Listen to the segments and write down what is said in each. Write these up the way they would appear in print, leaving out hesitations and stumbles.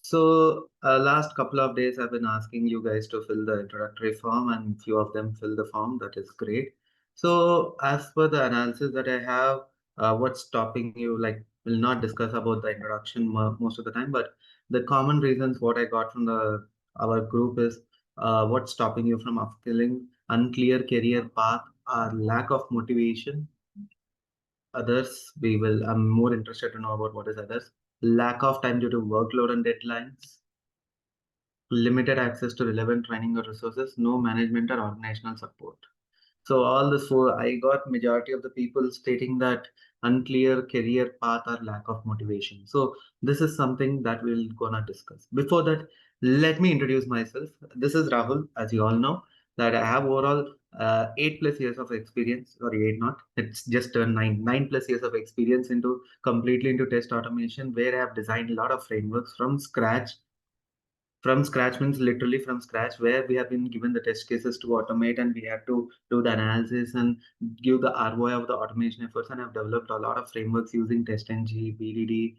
So last couple of days, I've been asking you guys to fill the introductory form, and few of them fill the form. That is great. So as per the analysis that I have, what's stopping you? Like, we'll not discuss about the introduction most of the time, but the common reasons what I got from the our group is what's stopping you from upskilling, unclear career path, or lack of motivation. Others, I'm more interested to know about what is others. Lack of time due to workload and deadlines, limited access to relevant training or resources, no management or organizational support. So all this four, I got majority of the people stating that unclear career path or lack of motivation. So this is something that we'll gonna discuss. Before that, let me introduce myself. This is Rahul, as you all know, that I have overall 8+ years of experience, sorry, eight not, it's just turned 9+ years of experience into completely into test automation, where I have designed a lot of frameworks from scratch means literally from scratch, where we have been given the test cases to automate, and we have to do the analysis and give the ROI of the automation efforts. And I've developed a lot of frameworks using TestNG, BDD,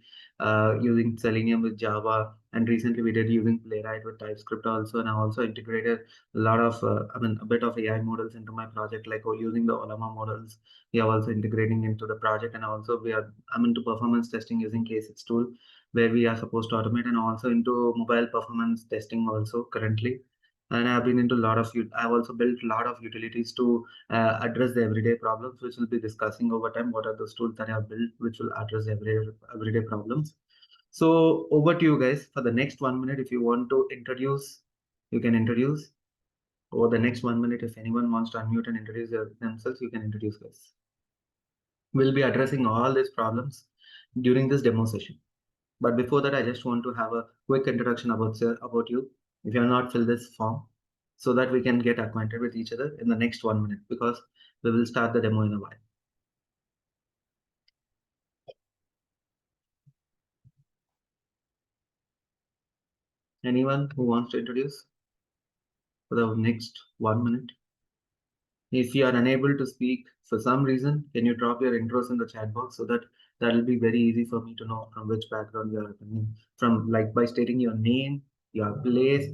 using Selenium with Java, and recently we did using Playwright with TypeScript also. And I also integrated a lot of, a bit of AI models into my project, like using the Olama models. We are also integrating into the project, and also I'm into performance testing using K6 tool, where we are supposed to automate, and also into mobile performance testing also currently. And I've been into a lot of, I've also built a lot of utilities to address the everyday problems, which we'll be discussing over time. What are those tools that I have built which will address the everyday problems? So over to you guys for the next 1 minute. If you want to introduce, you can introduce. Over the next 1 minute, if anyone wants to unmute and introduce themselves, you can introduce, guys. We'll be addressing all these problems during this demo session. But before that, I just want to have a quick introduction about you, if you have not filled this form, so that we can get acquainted with each other in the next 1 minute, because we will start the demo in a while. Anyone who wants to introduce for the next 1 minute? If you are unable to speak for some reason, can you drop your intros in the chat box, so that will be very easy for me to know from which background you are coming from, like by stating your name, your place,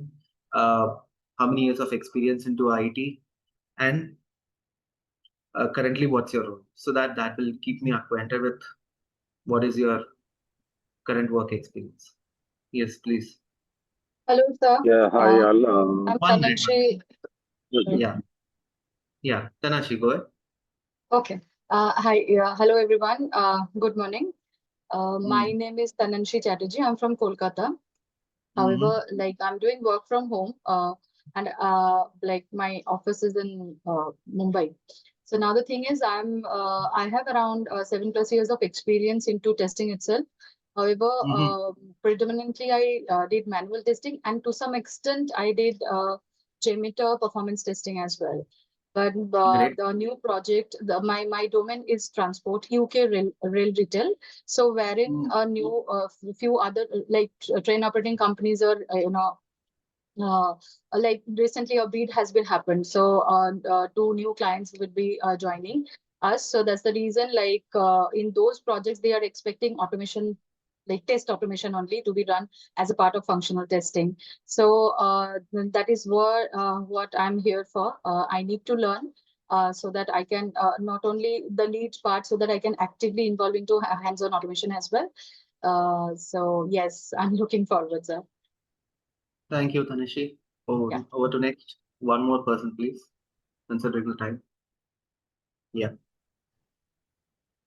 how many years of experience into IT, and currently what's your role, so that will keep me acquainted with what is your current work experience. Yes, please. Hello, sir. Yeah, hi, all. I'm Tanashi. Yeah, Tanashi, go ahead. Okay. Hi. Hello, everyone. Good morning. My name is Tananshi Chatterjee. I'm from Kolkata. However, like I'm doing work from home, and like my office is in Mumbai. So now the thing is, I have around 7+ years of experience into testing itself. However, predominantly I did manual testing, and to some extent I did Jmeter performance testing as well. But the new project, my domain is transport, UK rail retail. So wherein a new few other like train operating companies are like recently a bid has been happened. So 2 new clients would be joining us. So that's the reason, like in those projects, they are expecting automation, like test automation only to be done as a part of functional testing. So that is what I'm here for. I need to learn so that I can not only the lead part, so that I can actively involve into hands-on automation as well. So yes, I'm looking forward, sir. Thank you, Tanishi. Over to next. One more person, please, considering the time. Yeah,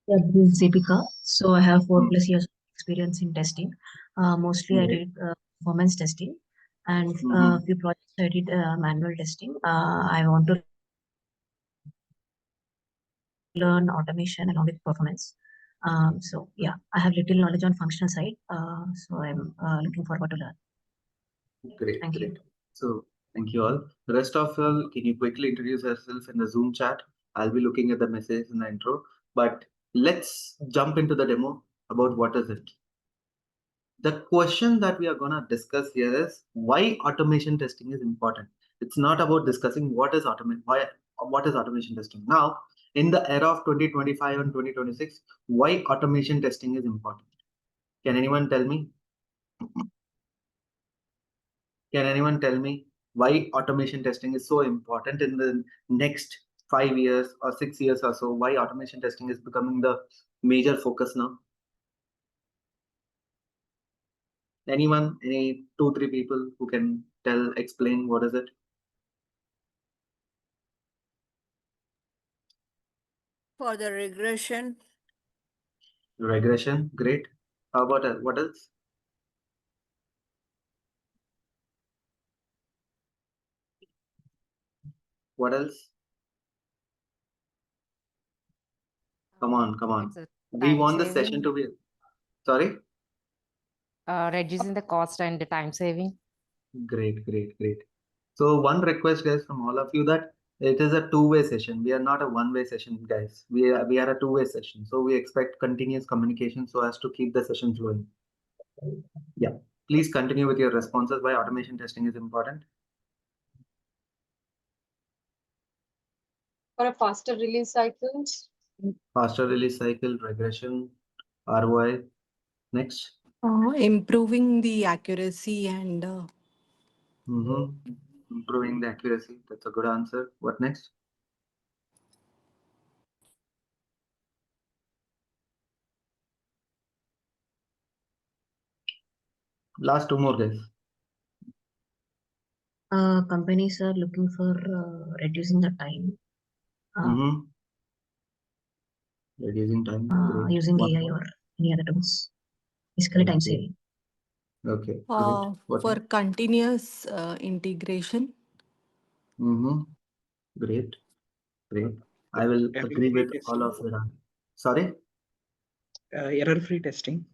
this is Zipika. So I have 4+ years of experience in testing. Mostly I did performance testing, and a few projects I did manual testing. I want to learn automation along with performance. So yeah, I have little knowledge on functional side. So I'm looking forward to learn. Great. Thank you. So thank you all. The rest of you all, can you quickly introduce yourself in the Zoom chat? I'll be looking at the message in the intro, but let's jump into the demo about what is it. The question that we are going to discuss here is why automation testing is important. It's not about discussing what is automation testing. Now, in the era of 2025 and 2026, why automation testing is important? Can anyone tell me? Can anyone tell me why automation testing is so important in the next 5 years or 6 years or so? Why automation testing is becoming the major focus now? Anyone? Any two, three people who can explain what is it? For the regression. Regression, great. How about what else? What else? Come on, come on. It's a We time want the session saving, to be. Sorry? reducing the cost and the time saving. Great, great, great. So one request, guys, from all of you that it is a two-way session. We are not a one-way session, guys. We are a two-way session. So we expect continuous communication so as to keep the session flowing. Yeah. Please continue with your responses why automation testing is important. For a faster release cycles. Faster release cycle, regression, ROI. Next. Improving the accuracy and Improving the accuracy. That's a good answer. What next? Last two more, guys. Companies are looking for reducing the time Reducing time. Great. using One AI more. or any other tools. Basically, time Okay. saving. Okay. Great. What for next? continuous integration. Great. Great. I will agree Error-free with all testing. of you. Sorry? Error-free testing.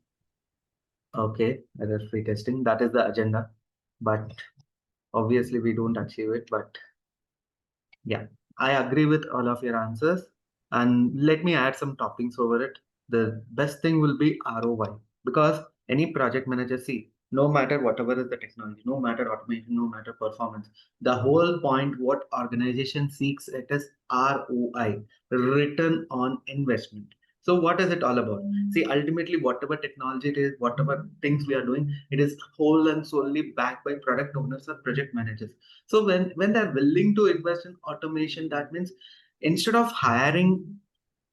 Okay. Error-free testing. That is the agenda. But obviously, we don't achieve it. But yeah, I agree with all of your answers. And let me add some toppings over it. The best thing will be ROI because any project manager, see, no matter whatever is the technology, no matter automation, no matter performance, the whole point what organization seeks it is ROI, return on investment. So what is it all about? See, ultimately, whatever technology it is, whatever things we are doing, it is whole and solely backed by product owners or project managers. So when they're willing to invest in automation, that means instead of hiring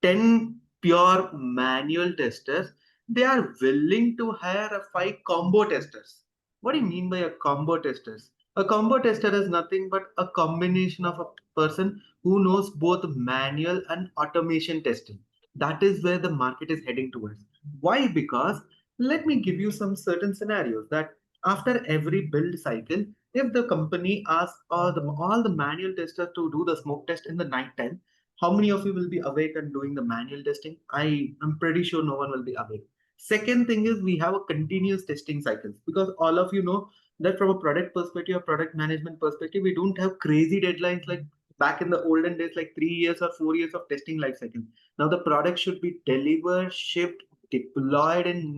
10 pure manual testers, they are willing to hire a 5 combo testers. What do you mean by a combo testers? A combo tester is nothing but a combination of a person who knows both manual and automation testing. That is where the market is heading towards. Why? Because let me give you some certain scenarios that after every build cycle, if the company asks all the manual testers to do the smoke test in the night time, how many of you will be awake and doing the manual testing? I am pretty sure no one will be awake. Second thing is we have a continuous testing cycles because all of you know that from a product perspective or product management perspective, we don't have crazy deadlines like back in the olden days, like 3 years or 4 years of testing life cycle. Now the product should be delivered, shipped, deployed in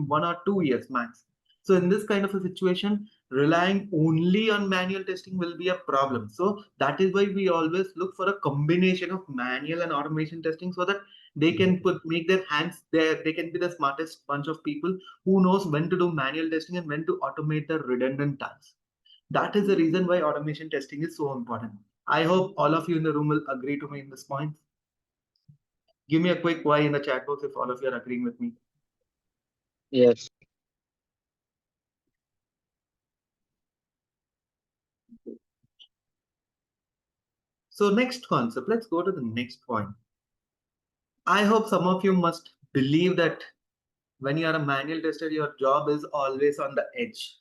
1 or 2 years max. So in this kind of a situation, relying only on manual testing will be a problem. So that is why we always look for a combination of manual and automation testing so that they can make their hands there. They can be the smartest bunch of people who knows when to do manual testing and when to automate the redundant tasks. That is the reason why automation testing is so important. I hope all of you in the room will agree to me in this point. Give me a quick why in the chat box if all of you are agreeing with me. Yes. So next concept, let's go to the next point. I hope some of you must believe that when you are a manual tester, your job is always on the edge.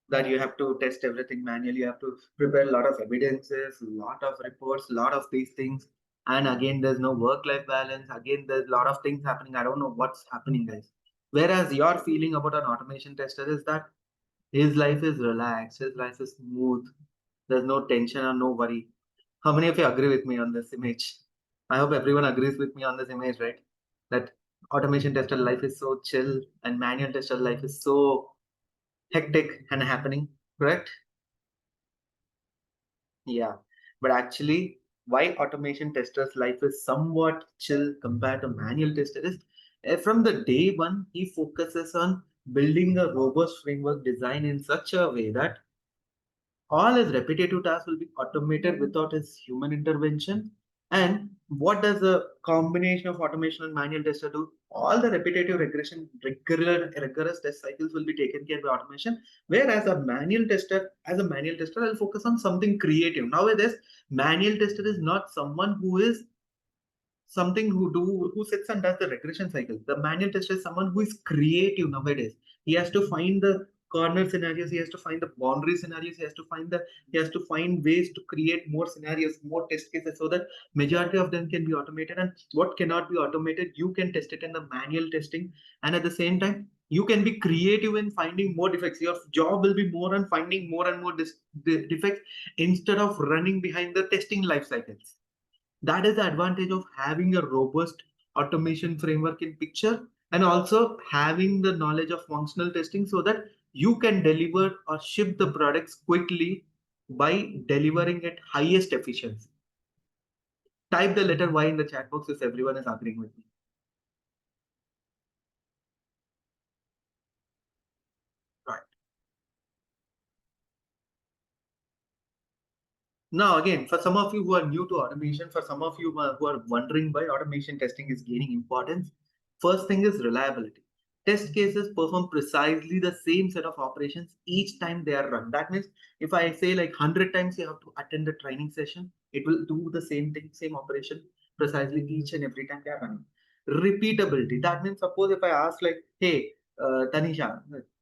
That you have to test everything manually, you have to prepare a lot of evidences, a lot of reports, a lot of these things. And again, there's no work-life balance. Again, there's a lot of things happening. I don't know what's happening, guys. Whereas your feeling about an automation tester is that his life is relaxed, his life is smooth. There's no tension or no worry. How many of you agree with me on this image? I hope everyone agrees with me on this image, right? That automation tester life is so chill and manual tester life is so hectic and happening, correct? Yeah. But actually, why automation testers life is somewhat chill compared to manual tester is from the day one, he focuses on building a robust framework design in such a way that All his repetitive tasks will be automated without his human intervention. And what does the combination of automation and manual tester do? All the repetitive rigorous test cycles will be taken care by automation. Whereas as a manual tester, I'll focus on something creative. Nowadays, manual tester is not someone who is something who sits and does the regression cycle. The manual tester is someone who is creative nowadays. He has to find the corner scenarios, he has to find the boundary scenarios, he has to find ways to create more scenarios, more test cases so that majority of them can be automated. And what cannot be automated, you can test it in the manual testing. And at the same time, you can be creative in finding more defects. Your job will be more on finding more and more defects instead of running behind the testing life cycles. That is the advantage of having a robust automation framework in picture, and also having the knowledge of functional testing so that you can deliver or ship the products quickly by delivering at highest efficiency. Type the letter Y in the chat box if everyone is agreeing with me. Right. Now, again, for some of you who are new to automation, for some of you who are wondering why automation testing is gaining importance, first thing is reliability. Test cases perform precisely the same set of operations each time they are run. That means if I say like 100 times you have to attend a training session, it will do the same thing, same operation precisely each and every time they are running. Repeatability. That means suppose if I ask like, hey, Tanisha,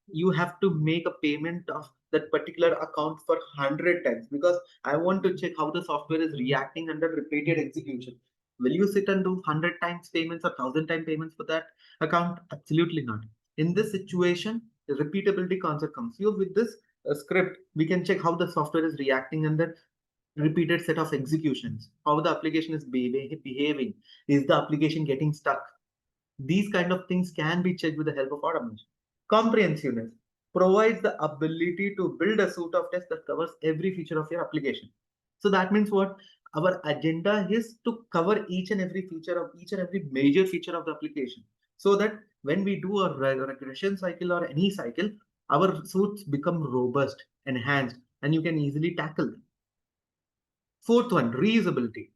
you have to make a payment of that particular account for 100 times because I want to check how the software is reacting under repeated execution. Will you sit and do 100 times payments or 1000 time payments for that account? Absolutely not. In this situation, the repeatability concept comes. You with this script, we can check how the software is reacting under repeated set of executions, how the application is behaving. Is the application getting stuck? These kind of things can be checked with the help of automation. Comprehensiveness provides the ability to build a suite of tests that covers every feature of your application. So that means what? Our agenda is to cover each and every feature of each and every major feature of the application. So that when we do a regression cycle or any cycle, our suits become robust, enhanced, and you can easily tackle them. Fourth one, reusability.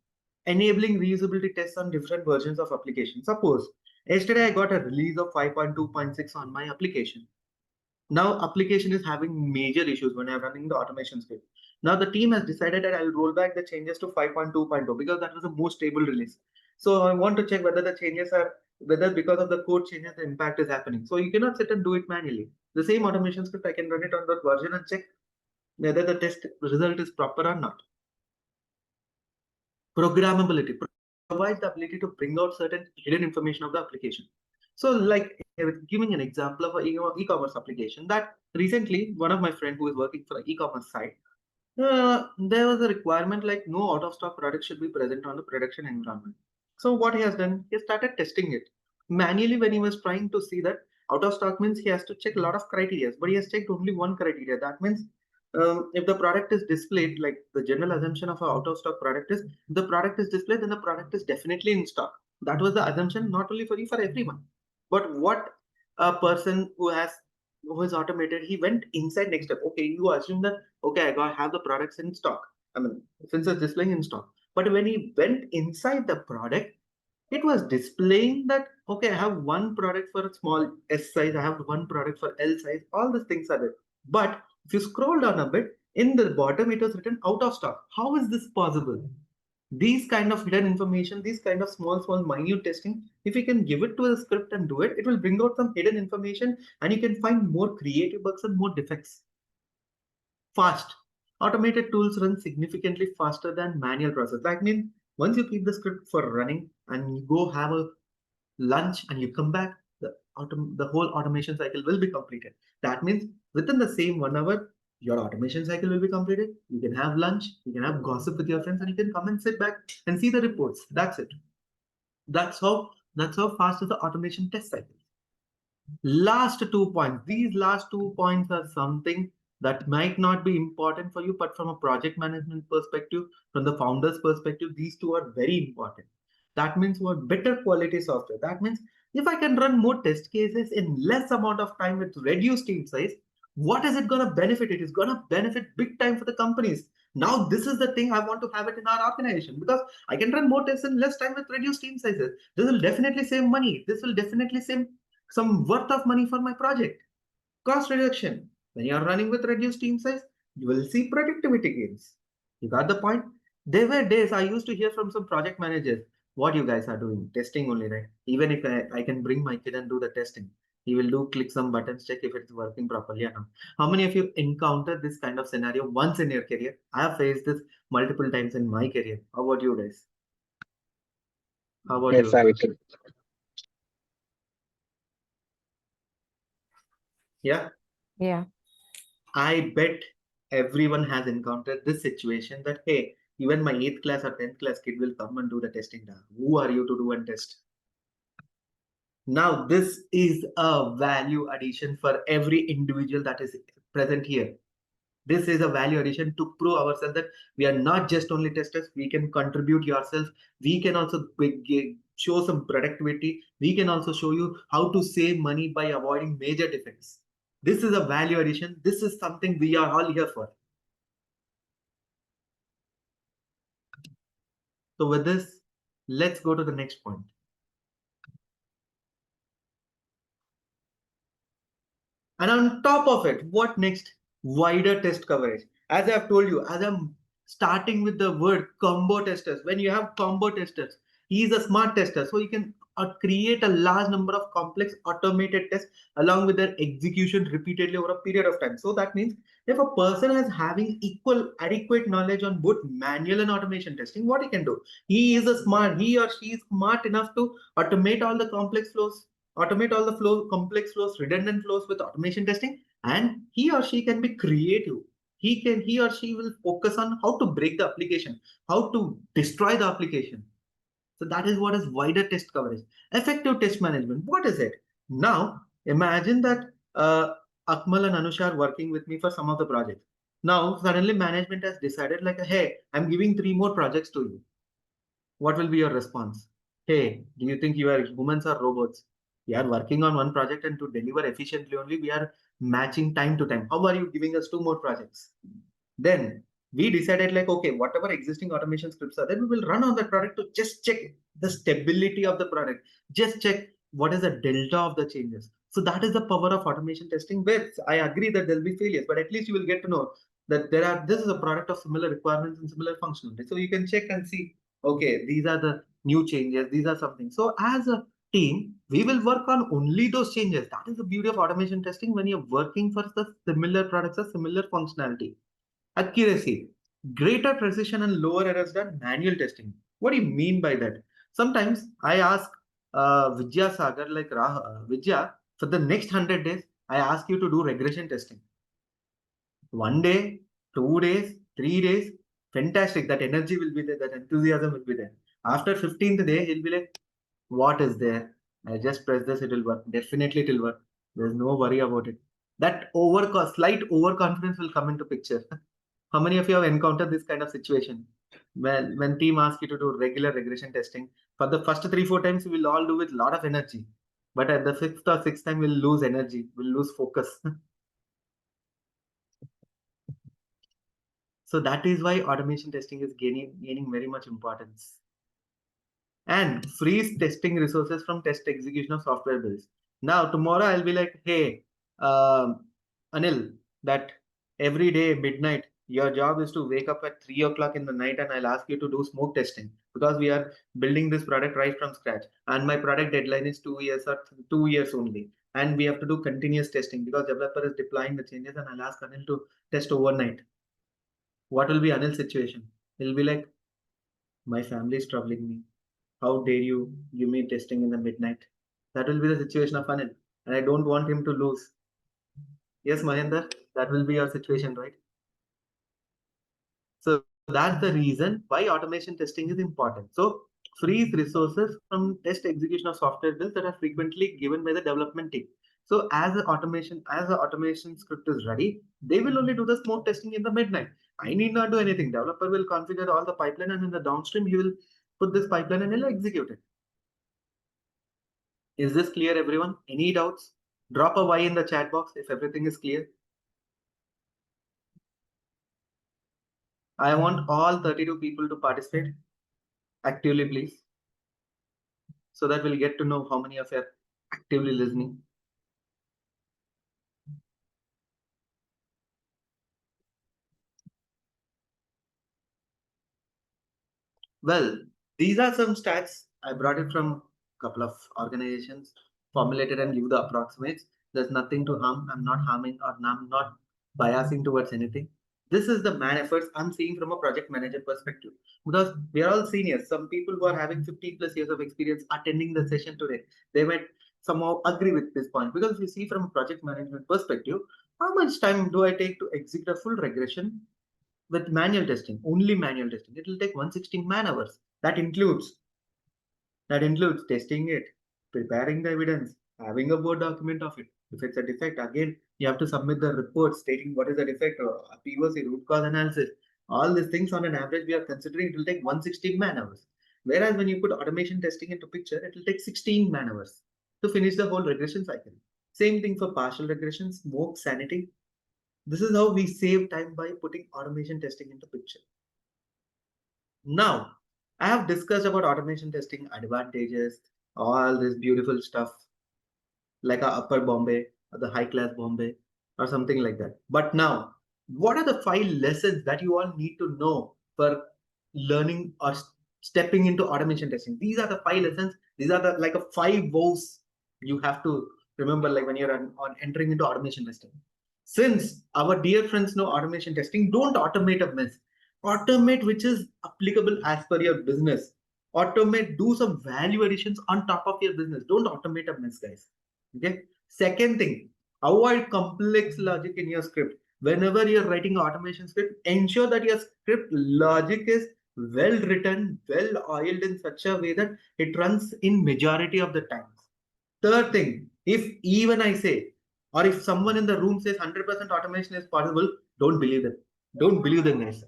Enabling reusability tests on different versions of application. Suppose yesterday I got a release of 5.2.6 on my application. Now application is having major issues when I'm running the automation script. Now the team has decided that I'll roll back the changes to 5.2.0 because that was a more stable release. So I want to check whether the changes are, whether because of the code changes the impact is happening. So you cannot sit and do it manually. The same automation script, I can run it on that version and check whether the test result is proper or not. Programmability provides the ability to bring out certain hidden information of the application. So like giving an example of an e-commerce application that recently one of my friend who is working for an e-commerce site, there was a requirement like no out of stock product should be present on the production environment. So what he has done, he started testing it manually when he was trying to see that out of stock means he has to check a lot of criteria, but he has checked only one criteria. That means if the product is displayed, like the general assumption of an out of stock product is the product is displayed, then the product is definitely in stock. That was the assumption, not only for you, for everyone. But what a person who is automated, he went inside next step. Okay, you assume that okay, I have the products in stock. I mean, since it's displaying in stock. But when he went inside the product, it was displaying that okay, I have one product for a small S size, I have one product for L size, all these things are there. But if you scroll down a bit, in the bottom it was written out of stock. How is this possible? These kind of hidden information, these kind of small minute testing, if you can give it to a script and do it, it will bring out some hidden information and you can find more creative bugs and more defects. Fast. Automated tools run significantly faster than manual process. That means once you keep the script for running and you go have a lunch and you come back, the whole automation cycle will be completed. That means within the same 1 hour, your automation cycle will be completed. You can have lunch, you can have gossip with your friends, and you can come and sit back and see the reports. That's it. That's how fast is the automation test cycle. Last 2 points. These last 2 points are something that might not be important for you, but from a project management perspective, from the founder's perspective, these two are very important. That means what? Better quality software. That means if I can run more test cases in less amount of time with reduced team size, What is it going to benefit? It is going to benefit big time for the companies. Now, this is the thing I want to have it in our organization, because I can run more tests in less time with reduced team sizes. This will definitely save money. This will definitely save some worth of money for my project. Cost reduction. When you are running with reduced team size, you will see productivity gains. You got the point? There were days I used to hear from some project managers, what you guys are doing, testing only, right? Even if I can bring my kid and do the testing, he will do click some buttons, check if it's working properly or not. How many of you encountered this kind of scenario once in your career? I have faced this multiple times in my career. How about you guys? How about Yes, you? Savitri. Yeah. Yeah. I bet everyone has encountered this situation that, hey, even my 8th class or 10th class kid will come and do the testing now. Who are you to do and test? Now, this is a value addition for every individual that is present here. This is a value addition to prove ourselves that we are not just only testers, we can contribute yourself. We can also show some productivity. We can also show you how to save money by avoiding major defects. This is a value addition. This is something we are all here for. So with this, let's go to the next point. And on top of it, what next? Wider test coverage. As I've told you, as I'm starting with the word combo testers, when you have combo testers, he is a smart tester. So you can create a large number of complex automated tests along with their execution repeatedly over a period of time. So that means if a person is having equal adequate knowledge on both manual and automation testing, what he can do? He or she is smart enough to automate all the complex flows, automate all the complex flows, redundant flows with automation testing, and he or she can be creative. He or she will focus on how to break the application, how to destroy the application. So that is what is wider test coverage. Effective test management. What is it? Now imagine that Akmal and Anusha are working with me for some of the projects. Now suddenly management has decided like, hey, I'm giving 3 more projects to you. What will be your response? Hey, do you think you are humans or robots? We are working on one project, and to deliver efficiently only, we are matching time to time. How are you giving us 2 more projects? Then we decided like, okay, whatever existing automation scripts are there, we will run on that product to just check the stability of the product. Just check what is the delta of the changes. So that is the power of automation testing, where I agree that there'll be failures, but at least you will get to know that this is a product of similar requirements and similar functionality. So you can check and see, okay, these are the new changes, these are something. So as a team, we will work on only those changes. That is the beauty of automation testing when you're working for the similar products or similar functionality. Accuracy, greater precision and lower errors than manual testing. What do you mean by that? Sometimes I ask Vidya Sagar, like Vidya, for the next 100 days, I ask you to do regression testing. 1 day, 2 days, 3 days, fantastic. That energy will be there, that enthusiasm will be there. After 15th day, he'll be like, what is there? I just press this, it will work. Definitely it will work. There's no worry about it. That slight overconfidence will come into picture. How many of you have encountered this kind of situation? When team asks you to do regular regression testing, for the first 3-4 times, we will all do with a lot of energy. But at the 5th or 6th time, we'll lose energy, we'll lose focus. So that is why automation testing is gaining very much importance. And freeze testing resources from test execution of software builds. Now, tomorrow I'll be like, hey, Anil, that every day midnight, your job is to wake up at 3 o'clock in the night, and I'll ask you to do smoke testing because we are building this product right from scratch. And my product deadline is 2 years or 2 years only. And we have to do continuous testing because developer is deploying the changes, and I'll ask Anil to test overnight. What will be Anil's situation? He'll be like, my family is troubling me. How dare you give me testing in the midnight? That will be the situation of Anil. And I don't want him to lose. Yes, Mahendra, that will be your situation, right? So that's the reason why automation testing is important. So freeze resources from test execution of software builds that are frequently given by the development team. So as the automation script is ready, they will only do the smoke testing in the midnight. I need not do anything. Developer will configure all the pipeline, and in the downstream, he will put this pipeline and he'll execute it. Is this clear, everyone? Any doubts? Drop a Y in the chat box if everything is clear. I want all 32 people to participate actively, please, so that we'll get to know how many of you are actively listening. Well, these are some stats. I brought it from a couple of organizations, formulated and give the approximates. There's nothing to harm. I'm not harming or I'm not biasing towards anything. This is the man efforts I'm seeing from a project manager perspective. Because we are all seniors. Some people who are having 15 plus years of experience attending the session today, they might somehow agree with this point. Because if you see from a project management perspective, how much time do I take to execute a full regression with manual testing, only manual testing? It will take 116 man hours. That includes testing it, preparing the evidence, having a Word document of it. If it's a defect, again, you have to submit the report stating what is the defect or a POC, root cause analysis. All these things on an average we are considering it will take 116 man hours. Whereas when you put automation testing into picture, it will take 16 man hours to finish the whole regression cycle. Same thing for partial regression, smoke, sanity. This is how we save time by putting automation testing into picture. Now, I have discussed about automation testing advantages, all this beautiful stuff like a upper Bombay or the high class Bombay or something like that. But now, what are the 5 lessons that you all need to know for learning or stepping into automation testing? These are the 5 lessons. These are the like a 5 woes you have to remember, like when you're on entering into automation testing. Since our dear friends know automation testing, don't automate a mess. Automate which is applicable as per your business. Automate, do some value additions on top of your business. Don't automate a mess, guys. Okay. Second thing, avoid complex logic in your script. Whenever you're writing automation script, ensure that your script logic is well written, well oiled in such a way that it runs in majority of the times. Third thing, if even I say, or if someone in the room says 100% automation is possible, don't believe them. Don't believe them, guys.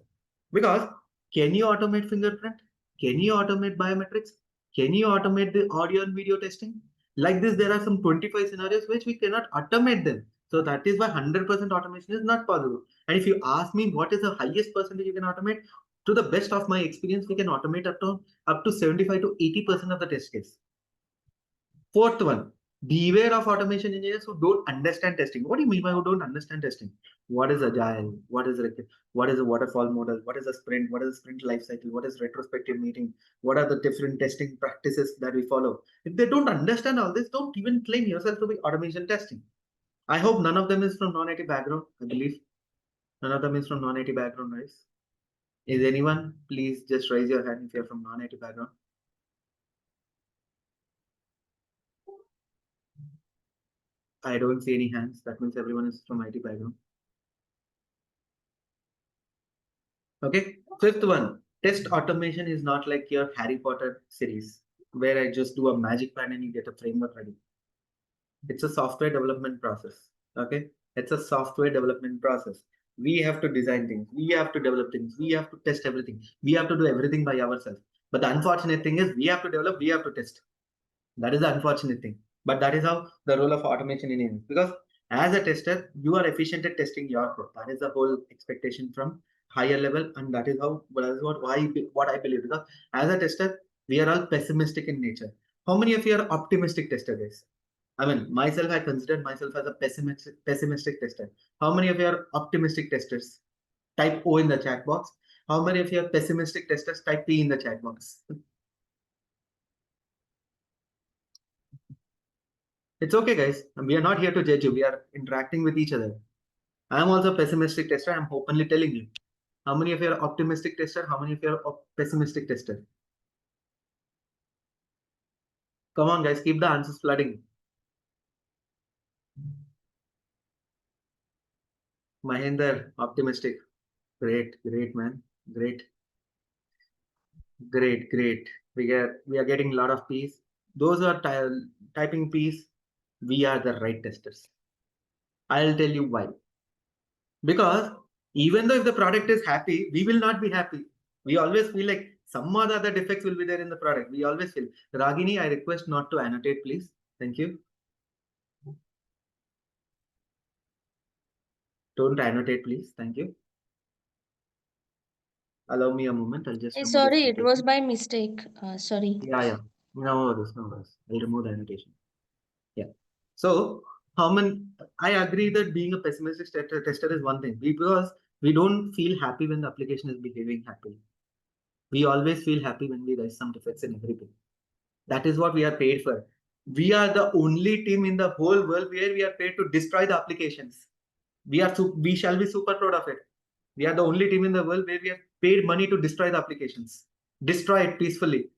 Because can you automate fingerprint? Can you automate biometrics? Can you automate the audio and video testing? Like this, there are some 25 scenarios which we cannot automate them. So that is why 100% automation is not possible. And if you ask me what is the highest percentage you can automate, to the best of my experience, we can automate up to 75 to 80% of the test case. Fourth one, beware of automation engineers who don't understand testing. What do you mean by who don't understand testing? What is agile? What is a waterfall model? What is a sprint? What is a sprint life cycle? What is retrospective meeting? What are the different testing practices that we follow? If they don't understand all this, don't even claim yourself to be automation testing. I hope none of them is from non-IT background. I believe none of them is from non-IT background, right? Is anyone? Please just raise your hand if you're from non-IT background. I don't see any hands. That means everyone is from IT background. Okay. Fifth one, test automation is not like your Harry Potter series where I just do a magic pen and you get a framework ready. It's a software development process. Okay. It's a software development process. We have to design things. We have to develop things. We have to test everything. We have to do everything by ourselves. But the unfortunate thing is we have to develop, we have to test. That is the unfortunate thing. But that is how the role of automation in is. Because as a tester, you are efficient at testing your code. That is the whole expectation from higher level, and that is how what I believe. Because as a tester, we are all pessimistic in nature. How many of you are optimistic tester, guys? I mean, myself, I consider myself as a pessimistic tester. How many of you are optimistic testers? Type O in the chat box. How many of you are pessimistic testers? Type P in the chat box. It's okay, guys. We are not here to judge you. We are interacting with each other. I'm also a pessimistic tester. I'm openly telling you. How many of you are optimistic tester? How many of you are pessimistic tester? Come on, guys. Keep the answers flooding. Mahinder, optimistic. Great, great, man. Great, great, great. We are getting a lot of P's. Those who are typing P's, we are the right testers. I'll tell you why. Because even though if the product is happy, we will not be happy. We always feel like some or the other defects will be there in the product. We always feel. Ragini, I request not to annotate, please. Thank you. Don't annotate, please. Thank you. Allow me a moment. I'll just remove Sorry, this it was annotation. by mistake. Sorry. Yeah. No worries. I'll remove the annotation. Yeah. So, Herman, I agree that being a pessimistic tester is one thing because we don't feel happy when the application is behaving happily. We always feel happy when we raise some defects in everything. That is what we are paid for. We are the only team in the whole world where we are paid to destroy the applications. We shall be super proud of it. We are the only team in the world where we are paid money to destroy the applications, destroy it peacefully,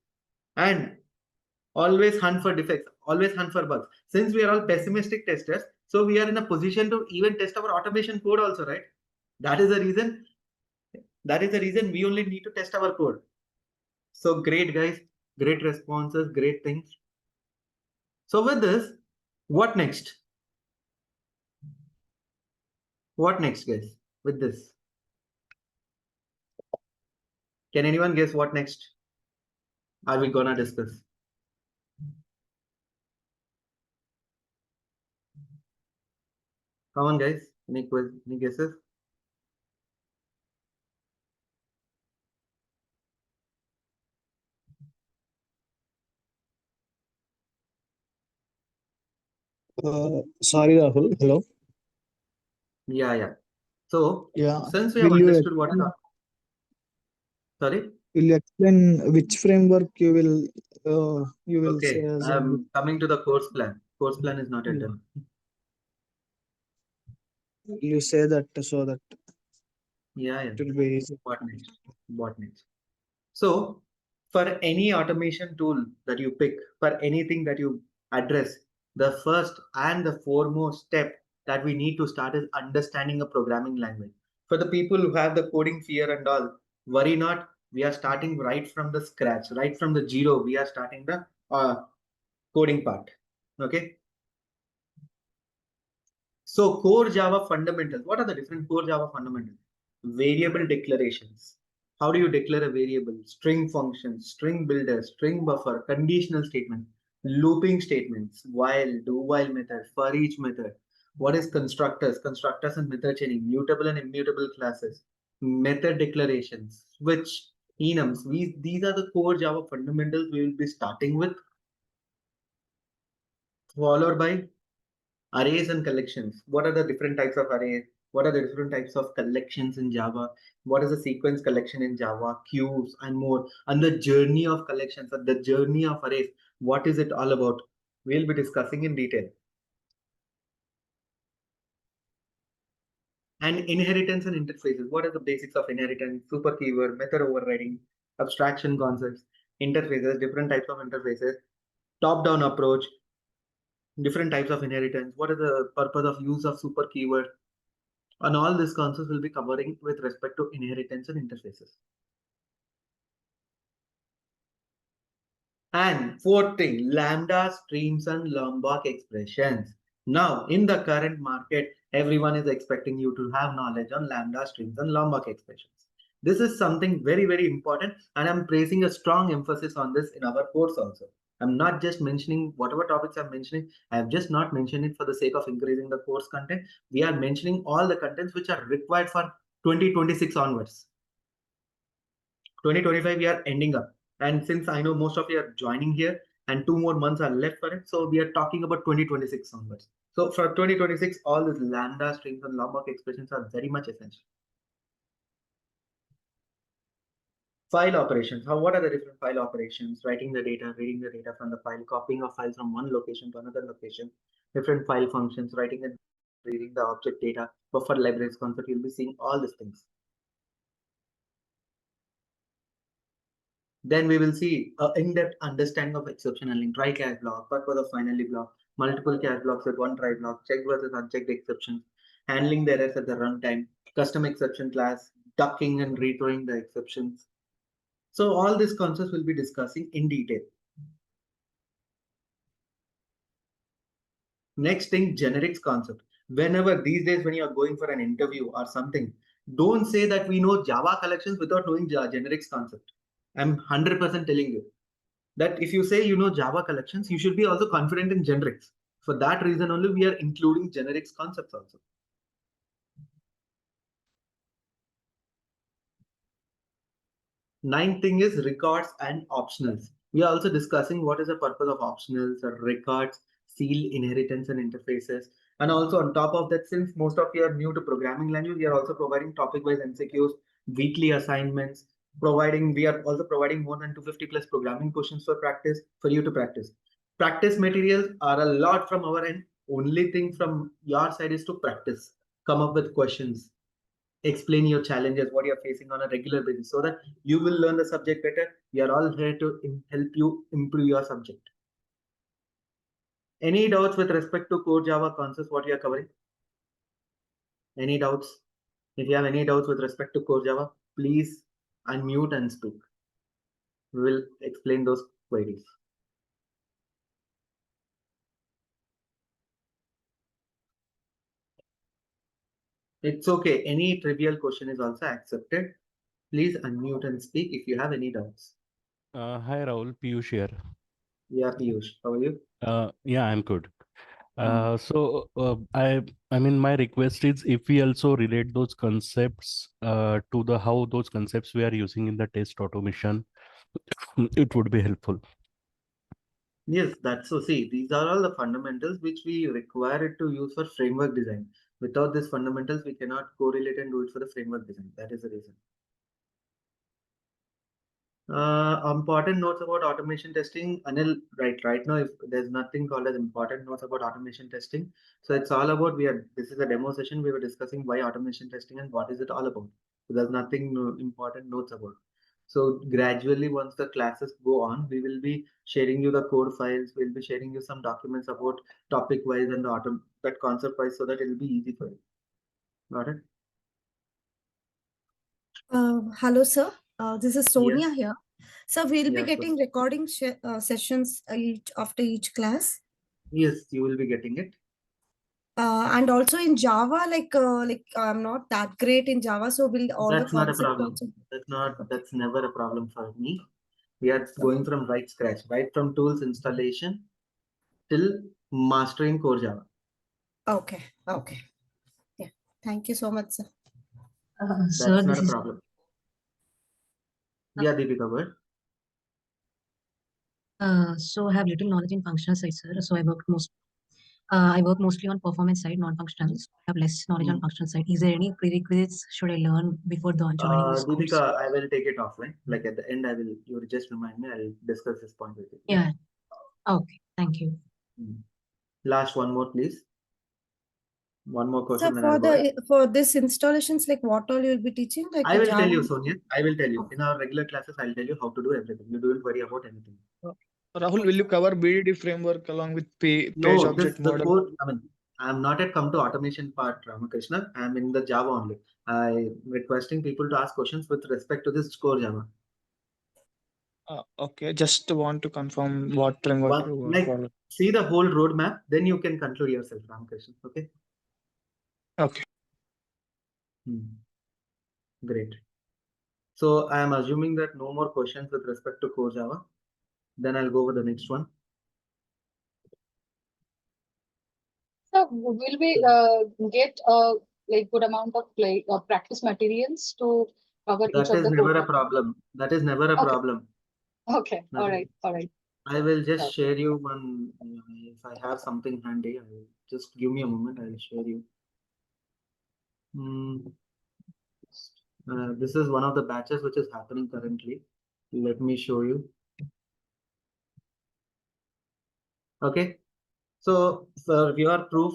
and always hunt for defects, always hunt for bugs. Since we are all pessimistic testers, so we are in a position to even test our automation code also, right? That is the reason. That is the reason we only need to test our code. So great, guys. Great responses, great things. So with this, what next? What next, guys? With this, can anyone guess what next are we gonna discuss? Come on, guys. Any guesses? Sorry, Rahul. Hello. Yeah. So Yeah. since we have understood what the sorry. Will you explain which framework you will say Okay, as I'm coming to the course plan. Course plan is not yet yeah. done. You say that so that Yeah. it will be easy. What next? What next? So for any automation tool that you pick, for anything that you address, the first and the foremost step that we need to start is understanding a programming language. For the people who have the coding fear and all, worry not. We are starting right from the scratch, right from the zero. We are starting the coding part. Okay. So core Java fundamentals. What are the different core Java fundamentals? Variable declarations. How do you declare a variable? String functions, string builder, string buffer, conditional statements, looping statements, while, do while method, for each method. What is constructors? Constructors and method chaining, mutable and immutable classes, method declarations, switch, enums. These are the core Java fundamentals we will be starting with, followed by arrays and collections. What are the different types of arrays? What are the different types of collections in Java? What is a sequence collection in Java? Queues and more. And the journey of collections and the journey of arrays. What is it all about? We'll be discussing in detail. And inheritance and interfaces. What are the basics of inheritance? Super keyword, method overriding, abstraction concepts, interfaces, different types of interfaces, top-down approach, different types of inheritance. What is the purpose of use of super keyword? And all these concepts will be covering with respect to inheritance and interfaces. And fourth thing, lambda streams and Lombok expressions. Now, in the current market, everyone is expecting you to have knowledge on lambda streams and Lombok expressions. This is something very, very important, and I'm placing a strong emphasis on this in our course also. I'm not just mentioning whatever topics I'm mentioning. I have just not mentioned it for the sake of increasing the course content. We are mentioning all the contents which are required for 2026 onwards. 2025 we are ending up, and since I know most of you are joining here and 2 more months are left for it, so we are talking about 2026 onwards. So for 2026 all these lambda strings and Lombok expressions are very much essential. File operations. What are the different file operations? Writing the data, reading the data from the file, copying of files from one location to another location, different file functions, writing and reading the object data, buffer libraries concept. You'll be seeing all these things. Then we will see an in-depth understanding of exception handling, try catch block, purpose of finally block, multiple catch blocks with one try block, checked versus unchecked exceptions, handling the errors at the runtime, custom exception class, ducking and rethrowing the exceptions. So all these concepts we'll be discussing in detail. Next thing, generics concept. Whenever these days when you are going for an interview or something, don't say that we know Java collections without knowing generics concept. I'm 100% telling you that if you say you know Java collections, you should be also confident in generics. For that reason only, we are including generics concepts also. Ninth thing is records and optionals. We are also discussing what is the purpose of optionals or records, seal, inheritance, and interfaces. And also on top of that, since most of you are new to programming language, we are also providing topic-wise MCQs, weekly assignments, we are also providing more than 250 plus programming questions for practice, for you to practice. Practice materials are a lot from our end. Only thing from your side is to practice, come up with questions, explain your challenges, what you're facing on a regular basis, so that you will learn the subject better. We are all here to help you improve your subject. Any doubts with respect to core Java concepts, what you are covering? Any doubts? If you have any doubts with respect to core Java, please unmute and speak. We will explain those queries. It's okay. Any trivial question is also accepted. Please unmute and speak if you have any doubts. Hi Rahul, Piyush here. Yeah, Piyush, how are you? Yeah, I'm good. I mean, my request is if we also relate those concepts to the how those concepts we are using in the test automation, it would be helpful. Yes, that's so. See, these are all the fundamentals which we require it to use for framework design. Without these fundamentals, we cannot correlate and do it for the framework design. That is the reason. Important notes about automation testing. Anil, right now, if there's nothing called as important notes about automation testing. So it's all about this is a demo session. We were discussing why automation testing and what is it all about. So there's nothing important notes about. So gradually, once the classes go on, we will be sharing you the code files. We'll be sharing you some documents about topic wise and that concept wise, so that it'll be easy for you. Got it? Hello, sir. This is Sonia Yes. here. So we'll be Yes, getting recording sessions after each class. yes, you will be getting it. And also in Java, like I'm not that great in Java, so will all the That's not a concepts problem. also. That's never a problem for me. We are going from right scratch, right from tools installation till mastering core Java. Okay. Okay. Yeah. Thank you so much, sir. Sir, That's not this a is problem. Yeah, Deepika, go ahead. so I have little knowledge in functional side, sir. So I work mostly on performance side, non-functional. So I have less knowledge on functional side. Is there any prerequisites should I learn before joining this course? Deepika, I will take it offline. Like at the end, you will just remind me. I'll discuss this point with you. Yeah. Okay. Thank you. Last one more, please. One more question. So Then I'll go ahead. for this installations, like what all you'll be teaching, like I will Java? tell you, Sonia. I will tell you. In our regular classes, I'll tell you how to do everything. You don't worry about anything. Rahul, will you cover BDD framework along with page No, object just the model? core. I mean, I'm not yet come to automation part, Ramakrishna. I'm in the Java only. I requesting people to ask questions with respect to this core Java. Okay, just want to confirm what framework you Like, follow. see the whole roadmap, then you can conclude yourself, Ramakrishna. Okay. Okay. Great. So I am assuming that no more questions with respect to core Java. Then I'll go with the next one. So will we get like good amount of like practice materials to cover each That of is the never code? a problem. That is never a Okay. problem. Okay. All right. All right. I will just share you one. If I have something handy, I will just give me a moment. I will share you. This is one of the batches which is happening currently. Let me show you. Okay. So for your proof,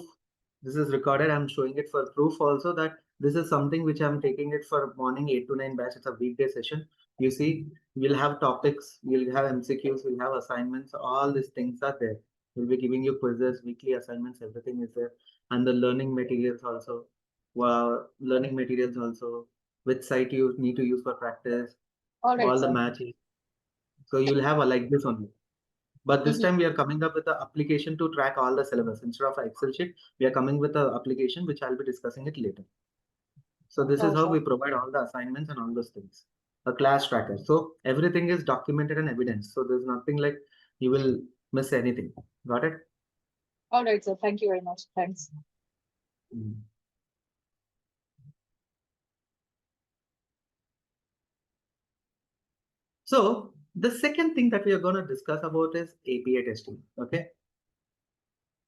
this is recorded. I'm showing it for proof also that this is something which I'm taking it for morning 8 to 9 batch. It's a weekday session. You see, we'll have topics, we'll have MCQs, we'll have assignments. All these things are there. We'll be giving you quizzes, weekly assignments, everything is there. And the learning materials also. Learning materials also. Which site you need to use for practice. All right, All the sir. matches. So you'll have a like this only. But this time we are coming up with an application to track all the syllabus. Instead of an Excel sheet, we are coming with an application which I'll be discussing it later. So this is how we provide all the assignments and all those things. A class tracker. So everything is documented and evidence. So there's nothing like you will miss anything. Got it? All right, sir. Thank you very much. Thanks. So the second thing that we are going to discuss about is API testing. Okay.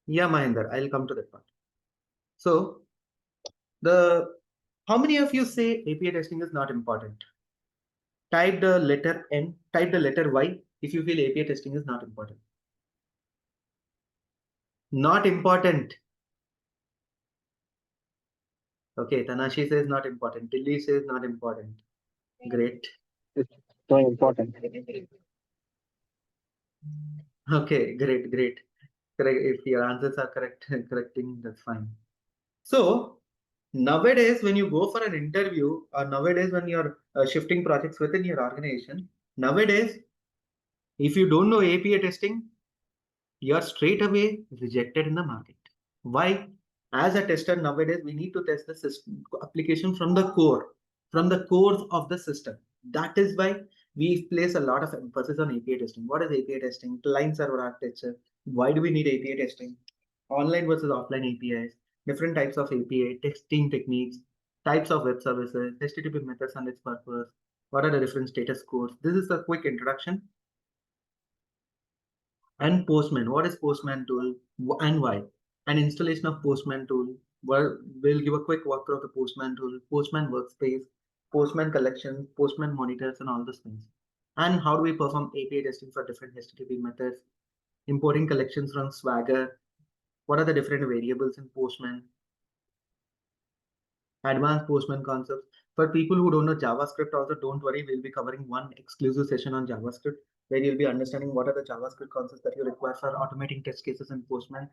Yeah, Mahinder, I'll come to that part. So how many of you say API testing is not important? Type the letter N, type the letter Y if you feel API testing is not important. Not important. Okay, Tanashi says not important. Tilly says not important. Great. It's so important. Okay, great. Correct. If your answers are correct, correcting, that's fine. So nowadays, when you go for an interview, or nowadays when you're shifting projects within your organization, nowadays, if you don't know API testing, you're straight away rejected in the market. Why? As a tester nowadays, we need to test the system application from the core of the system. That is why we place a lot of emphasis on API testing. What is API testing? Client server architecture. Why do we need API testing? Online versus offline APIs, different types of API, testing techniques, types of web services, HTTP methods and its purpose. What are the different status codes? This is a quick introduction. And Postman. What is Postman tool and why? An installation of Postman tool. We'll give a quick walkthrough of the Postman tool, Postman workspace, Postman collections, Postman monitors, and all those things. And how do we perform API testing for different HTTP methods? Importing collections from Swagger. What are the different variables in Postman? Advanced Postman concepts. For people who don't know JavaScript, also don't worry, we'll be covering one exclusive session on JavaScript where you'll be understanding what are the JavaScript concepts that you require for automating test cases in Postman,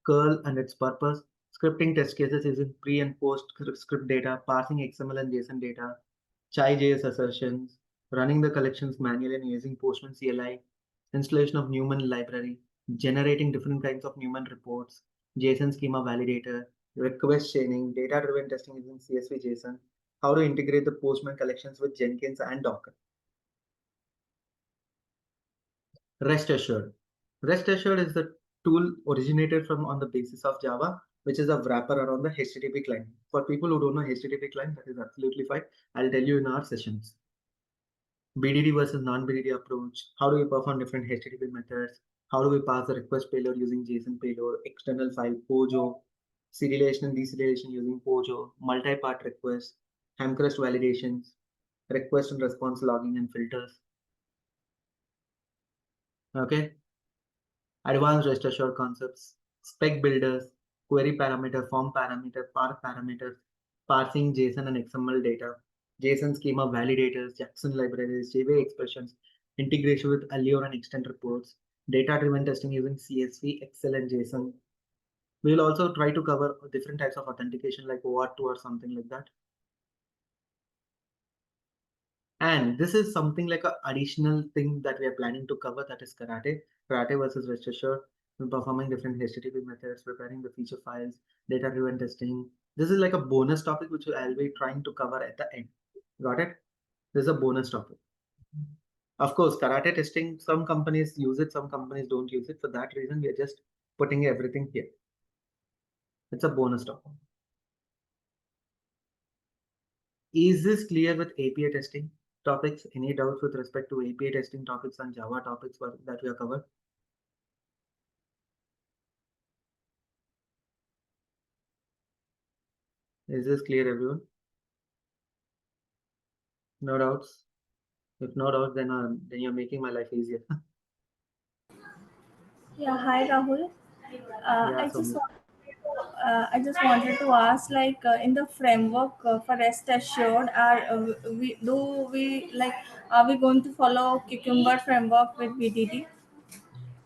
curl and its purpose, scripting test cases using pre and post script data, parsing XML and JSON data, Chai.js assertions, running the collections manually and using Postman CLI, installation of Newman library, generating different kinds of Newman reports, JSON schema validator, request chaining, data-driven testing using CSV JSON, how to integrate the Postman collections with Jenkins and Docker. Rest Assured. Rest Assured is the tool originated from on the basis of Java, which is a wrapper around the HTTP client. For people who don't know HTTP client, that is absolutely fine. I'll tell you in our sessions. BDD versus non-BDD approach. How do we perform different HTTP methods? How do we pass the request payload using JSON payload, external file, POJO, serialization and deserialization using POJO, multi-part requests, Hamcrest validations, request and response logging and filters. Okay. Advanced rest assured concepts, spec builders, query parameter, form parameter, path parameters, parsing JSON and XML data, JSON schema validators, Jackson libraries, JVM expressions, integration with Allure and extend reports, data-driven testing using CSV, Excel, and JSON. We'll also try to cover different types of authentication like OAuth2 or something like that. And this is something like an additional thing that we are planning to cover, that is karate versus rest assured, performing different HTTP methods, preparing the feature files, data-driven testing. This is like a bonus topic which I'll be trying to cover at the end. Got it? This is a bonus topic. Of course, karate testing, some companies use it, some companies don't use it. For that reason, we are just putting everything here. It's a bonus topic. Is this clear with API testing topics? Any doubts with respect to API testing topics and Java topics that we have covered? Is this clear, everyone? No doubts? If no doubts, then you're making my life easier. Yeah, hi Rahul. Yeah, I just wanted to ask, like in the framework for rest assured, are we going to follow Cucumber framework with BDD?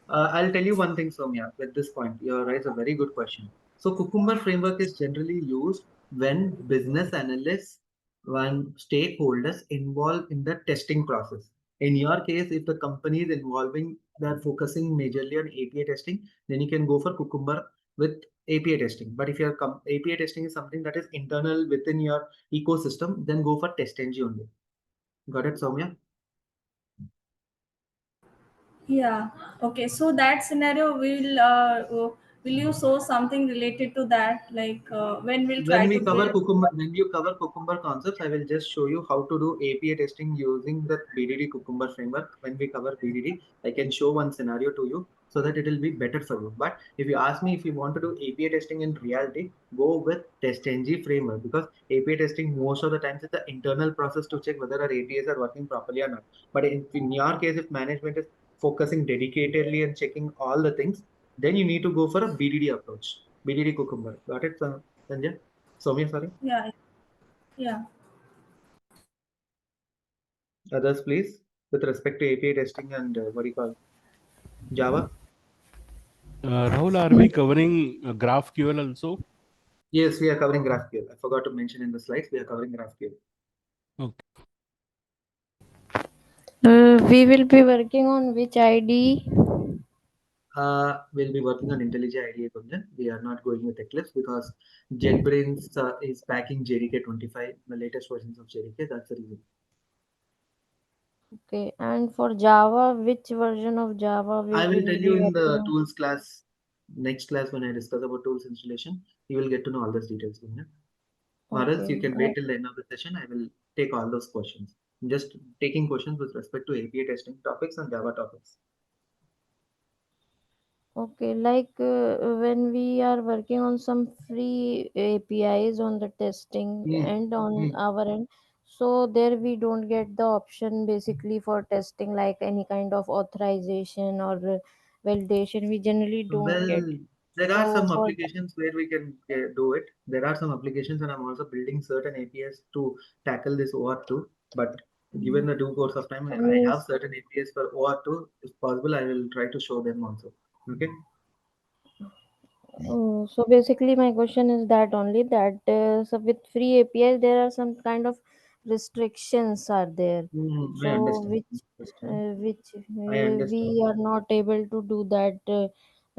I'll tell you one thing, Soumya, at this point. You're right, it's a very good question. So Cucumber framework is generally used when business analysts, when stakeholders involved in the testing process. In your case, if the company is they're focusing majorly on API testing, then you can go for Cucumber with API testing. But if your API testing is something that is internal within your ecosystem, then go for TestNG only. Got it, Soumya? Yeah. Okay. So that scenario, will you show something related to that? Like when we'll try When we to cover build. Cucumber, when you cover Cucumber concepts, I will just show you how to do API testing using the BDD Cucumber framework. When we cover BDD, I can show one scenario to you so that it will be better for you. But if you ask me if you want to do API testing in reality, go with TestNG framework, because API testing most of the times it's an internal process to check whether our APIs are working properly or not. But in your case, if management is focusing dedicatedly and checking all the things, then you need to go for a BDD approach. BDD Cucumber. Got it, Sanjay? Soumya, sorry. Yeah, yeah. Others, please, with respect to API testing and what do you call Java? Rahul, are we covering GraphQL also? Yes, we are covering GraphQL. I forgot to mention in the slides, we are covering GraphQL. Okay. We will be working on which IDE? We'll be working on IntelliJ IDEA. Kunjan. We are not going with Eclipse because JetBrains is backing JDK 25, the latest versions of JDK. That's the reason. Okay, and for Java, which version of Java we I will will tell be you in working the on? tools class, next class when I discuss about tools installation. You will get to know all those details. Kunjan. Or else you Okay, can wait till the end of the session. I will take all those questions. I'm just taking questions with respect to API testing topics and Java topics. okay. Like when we are working on some free APIs on the testing and on our end, so there we don't get the option basically for testing like any kind of authorization or validation. We generally don't get. Well, there are So some for applications where we can do it. There are some applications, and I'm also building certain APIs to tackle this OR2. But given the due course of time, I have means certain APIs for OR2. If possible, I will try to show them also. Okay. So basically, my question is that only that so with free APIs there are some kind of restrictions are there. I So understand. I understand. we are not able to do that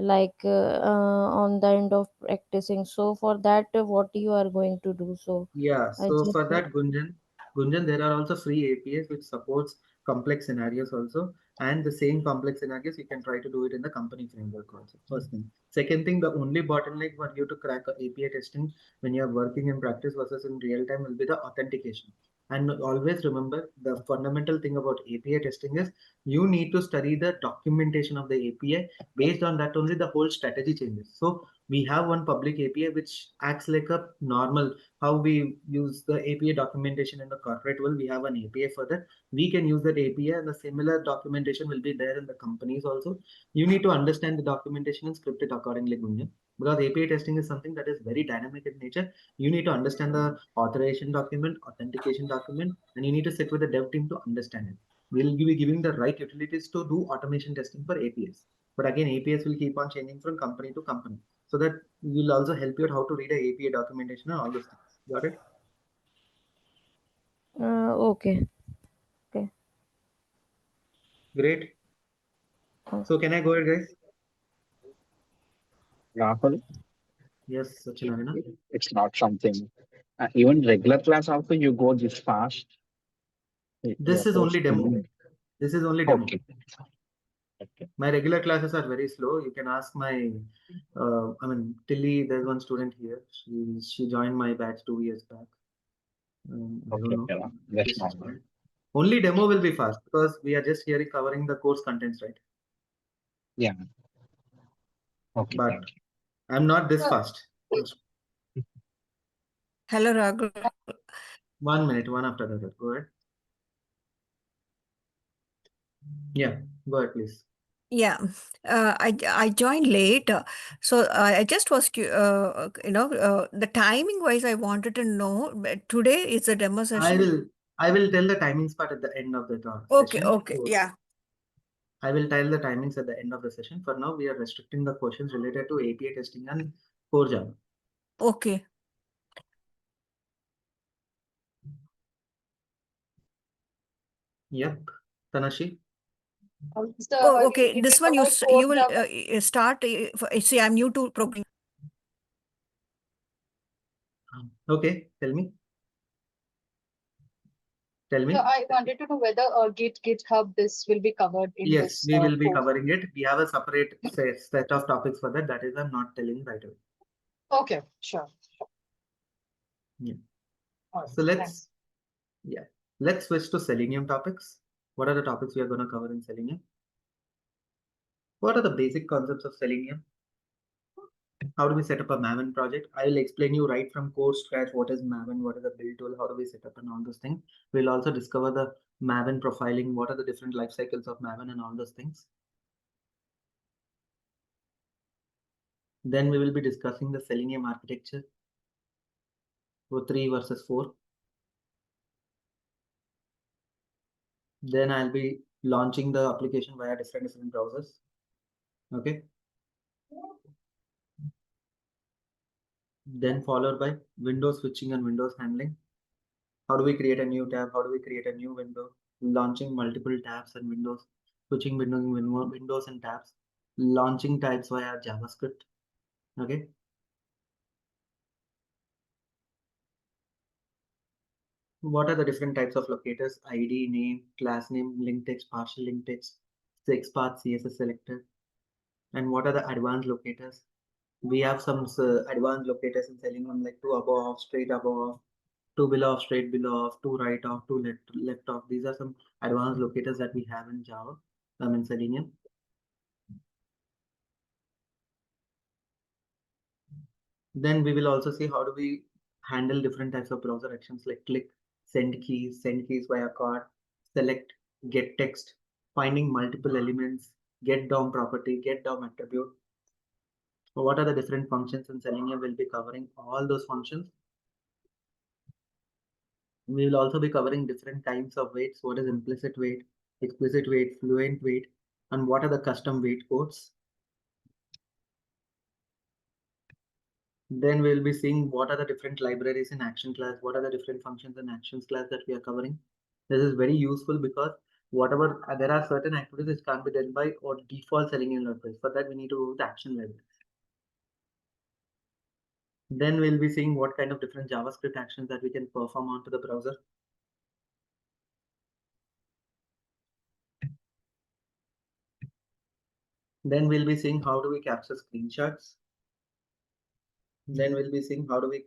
on the end of practicing. So for that, what you are going to do? So Yeah, I so just for that, Gunjan, there are also free APIs which supports complex scenarios also, and the same complex scenarios you can try to do it in the company framework also. First thing. Second thing, the only bottleneck for you to crack API testing when you are working in practice versus in real time will be the authentication. And always remember the fundamental thing about API testing is you need to study the documentation of the API. Based on that only the whole strategy changes. So we have one public API which acts like a normal how we use the API documentation in the corporate world. We have an API for that. We can use that API and the similar documentation will be there in the companies also. You need to understand the documentation and script it accordingly, Gunjan. Because API testing is something that is very dynamic in nature. You need to understand the authorization document, authentication document, and you need to sit with the dev team to understand it. We'll be giving the right utilities to do automation testing for APIs. But again, APIs will keep on changing from company to company. So that will also help you out how to read a API documentation and all those things. Got it? okay, okay. Great. So can I go ahead, guys? Rahul, Yes, Sachin. it's not something. Even regular class also, you go this fast. This Your is course. only demo. This is only demo. Okay. Okay. My regular classes are very slow. You can ask my, Tilly, there's one student here. She joined my batch 2 years back. I don't Okay. know. Yeah, that's This normal. student. Only demo will be fast because we are just here covering the course contents, right? Yeah. Okay. But Thank you. I'm not this fast. Hello, Raghu. 1 minute, one after the other. Go ahead. Yeah, go ahead, please. Yeah, I joined late, so I just was the timing wise I wanted to know. But today is a demo session. I will tell the timings part at the end of the Okay, session. okay, So yeah, I will tell the timings at the end of the session. For now, we are restricting the questions related to API testing and core Java. okay. Yep. Tanashi? Oh, okay. If This we one cover core you will Java, start. See, I'm new to programming. Okay, tell me. Tell me. So I wanted to know whether GitHub, this will be covered in Yes, this we will be course. covering it. We have a separate set of topics for that. That is, I'm not telling right away. Okay, sure. Yeah. All right, So let's switch to Selenium topics. What are the topics we are going to cover in Selenium? What are the basic concepts of Selenium? How do we set up a Maven project? I will explain you right from code scratch what is Maven, what is the build tool, how do we set up and all those things. We'll also discover the Maven profiling, what are the different life cycles of Maven and all those things. Then we will be discussing the Selenium architecture for 3 versus 4. Then I'll be launching the application via different browsers. Okay. Then followed by Windows switching and Windows handling. How do we create a new tab? How do we create a new window? Launching multiple tabs and windows, switching between windows and tabs, launching types via JavaScript. Okay. What are the different types of locators? ID, name, class name, link text, partial link text, 6-path CSS selector. And what are the advanced locators? We have some advanced locators in Selenium like to above, straight above, to below, straight below, to right off, to left off. These are some advanced locators that we have in Java, in Selenium. Then we will also see how do we handle different types of browser actions like click, send keys via card, select, get text, finding multiple elements, get DOM property, get DOM attribute. So what are the different functions in Selenium? We'll be covering all those functions. We will also be covering different kinds of weights. What is implicit weight, explicit weight, fluent weight, and what are the custom weight codes. Then we'll be seeing what are the different libraries in action class, what are the different functions in actions class that we are covering. This is very useful because whatever there are certain activities which can't be done by or default Selenium libraries. For that, we need to go with action libraries. Then we'll be seeing what kind of different JavaScript actions that we can perform onto the browser. Then we'll be seeing how do we capture screenshots. Then we'll be seeing how do we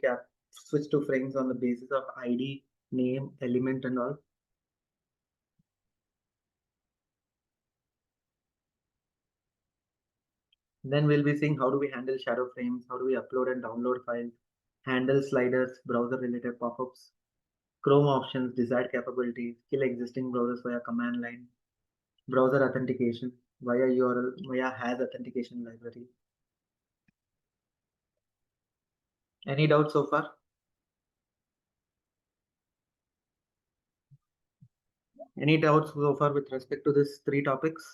switch to frames on the basis of ID, name, element, and all. Then we'll be seeing how do we handle shadow frames, how do we upload and download files, handle sliders, browser-related pop-ups, Chrome options, desired capabilities, kill existing browsers via command line, browser authentication via URL, via has authentication library. Any doubts so far? Any doubts so far with respect to these 3 topics?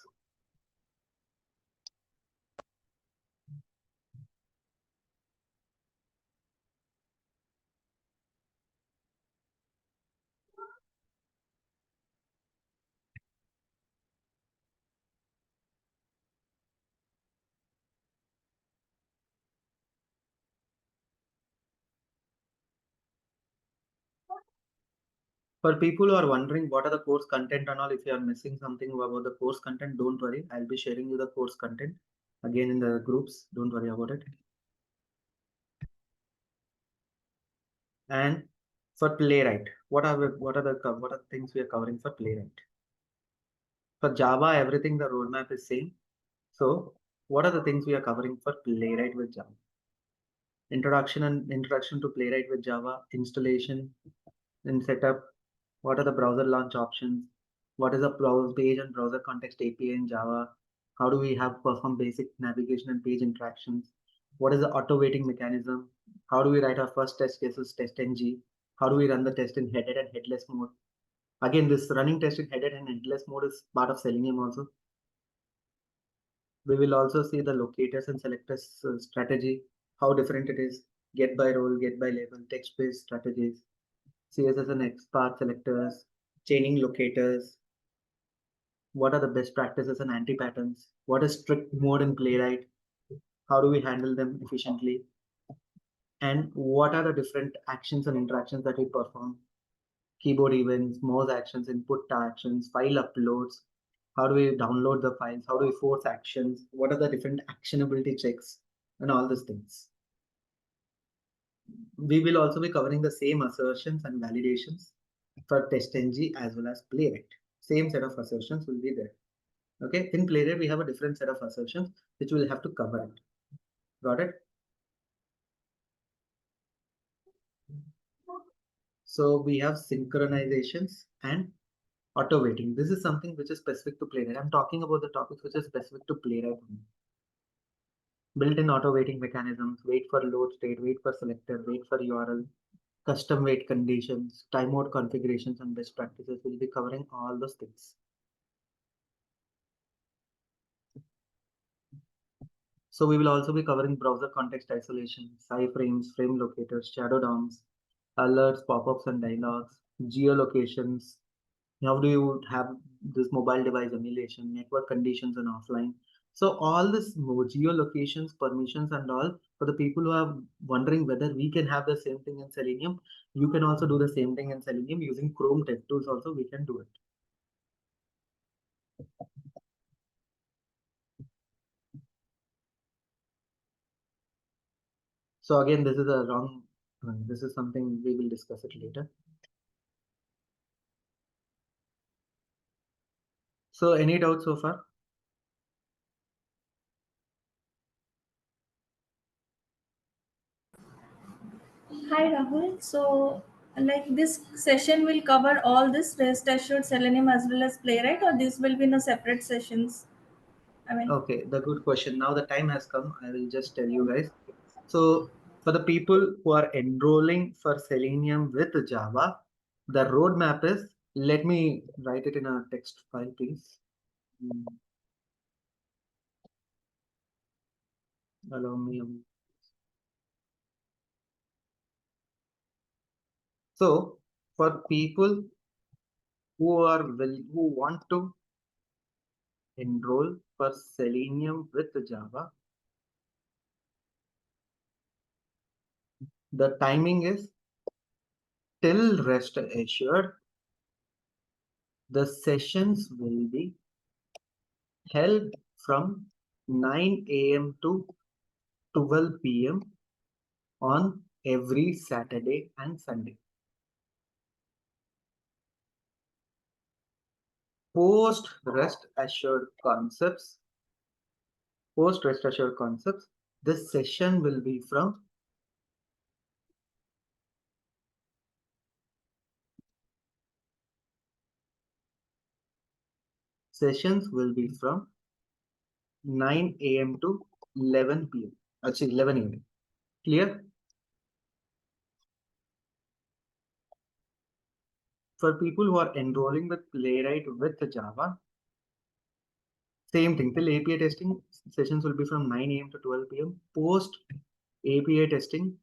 For people who are wondering what are the course content and all, if you are missing something about the course content, don't worry. I'll be sharing you the course content again in the groups. Don't worry about it. And for Playwright, what are the things we are covering for Playwright? For Java, everything the roadmap is same. So what are the things we are covering for Playwright with Java? Introduction to Playwright with Java, installation and setup. What are the browser launch options? What is a browser page and browser context API in Java? How do we have perform basic navigation and page interactions? What is the auto waiting mechanism? How do we write our first test cases, test ng? How do we run the test in headed and headless mode? Again, this running test in headed and headless mode is part of Selenium also. We will also see the locators and selectors strategy, how different it is, get by role, get by label, text-based strategies, CSS and XPath selectors, chaining locators, what are the best practices and anti-patterns, what is strict mode in Playwright, how do we handle them efficiently, and what are the different actions and interactions that we perform. keyboard events, mouse actions, input actions, file uploads. How do we download the files? How do we force actions? What are the different actionability checks and all these things? We will also be covering the same assertions and validations for TestNG as well as Playwright. Same set of assertions will be there. Okay, in Playwright, we have a different set of assertions which we'll have to cover it. Got it? So we have synchronizations and auto waiting. This is something which is specific to Playwright. I'm talking about the topics which is specific to Playwright. Built-in auto waiting mechanisms, wait for load state, wait for selector, wait for URL, custom wait conditions, timeout configurations, and best practices. We'll be covering all those things. So we will also be covering browser context isolation, iframes, frame locators, shadow DOMs, alerts, pop-ups and dialogues, geolocations. How do you have this mobile device emulation, network conditions and offline? So all this geolocations, permissions and all, for the people who are wondering whether we can have the same thing in Selenium, you can also do the same thing in Selenium using Chrome DevTools also, we can do it. So again, this is a wrong, this is something we will discuss it later. So any doubts so far? Hi Rahul. So like this session will cover all this REST assured Selenium as well as Playwright, or this will be in a separate sessions? I mean, okay, the good question. Now the time has come. I will just tell you guys. So for the people who are enrolling for Selenium with Java, the roadmap is, let me write it in a text file, please. Allow me. So for people who want to enroll for Selenium with Java, the timing is till rest assured. The sessions will be held from 9 a.m. to 12 p.m. on every Saturday and Sunday. Post rest assured concepts, this session will be from sessions will be from 9 a.m. to 11 p.m. Actually 11 a.m. Clear? For people who are enrolling with Playwright with Java, same thing. Till API testing, sessions will be from 9 a.m. to 12 p.m. Post API testing,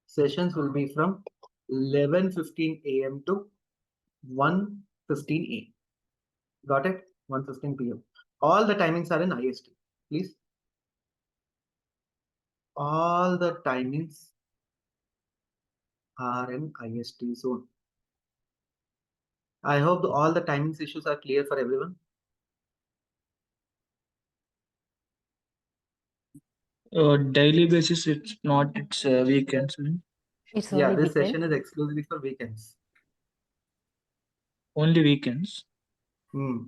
sessions will be from 11:15 a.m. to 1:15 a.m. Got it? 1:15 p.m. All the timings are in IST. Please. All the timings are in IST zone. I hope all the timings issues are clear for everyone. Daily basis, it's not, it's weekends. It's Yeah, only this weekend. session is exclusively for weekends. Only weekends. Hmm.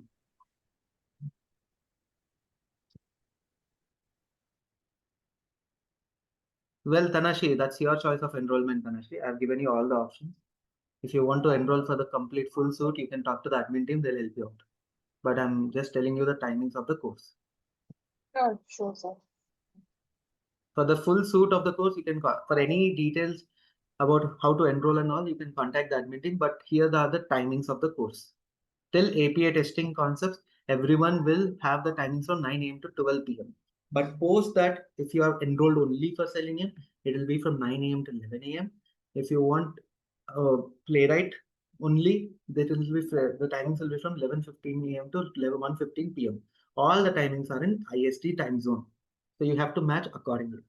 Well, Tanashi, that's your choice of enrollment, Tanashi. I've given you all the options. If you want to enroll for the complete full suit, you can talk to the admin team, they'll help you out. But I'm just telling you the timings of the course. Sure, sir. For the full suit of the course, you can call. For any details about how to enroll and all, you can contact the admin team. But here are the timings of the course. Till API testing concepts, everyone will have the timings from 9 a.m. to 12 p.m. But post that, if you are enrolled only for Selenium, it will be from 9 a.m. to 11 a.m. If you want Playwright only, that will be the timings will be from 11:15 a.m. to 1:15 p.m. All the timings are in IST time zone. So you have to match accordingly.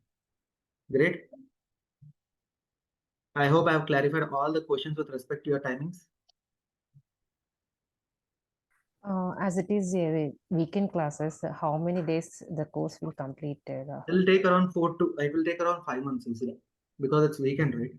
Great. I hope I have clarified all the questions with respect to your timings. As it is a weekend classes, how many days the course will complete? It will take around 5 months easily because it's weekend, right?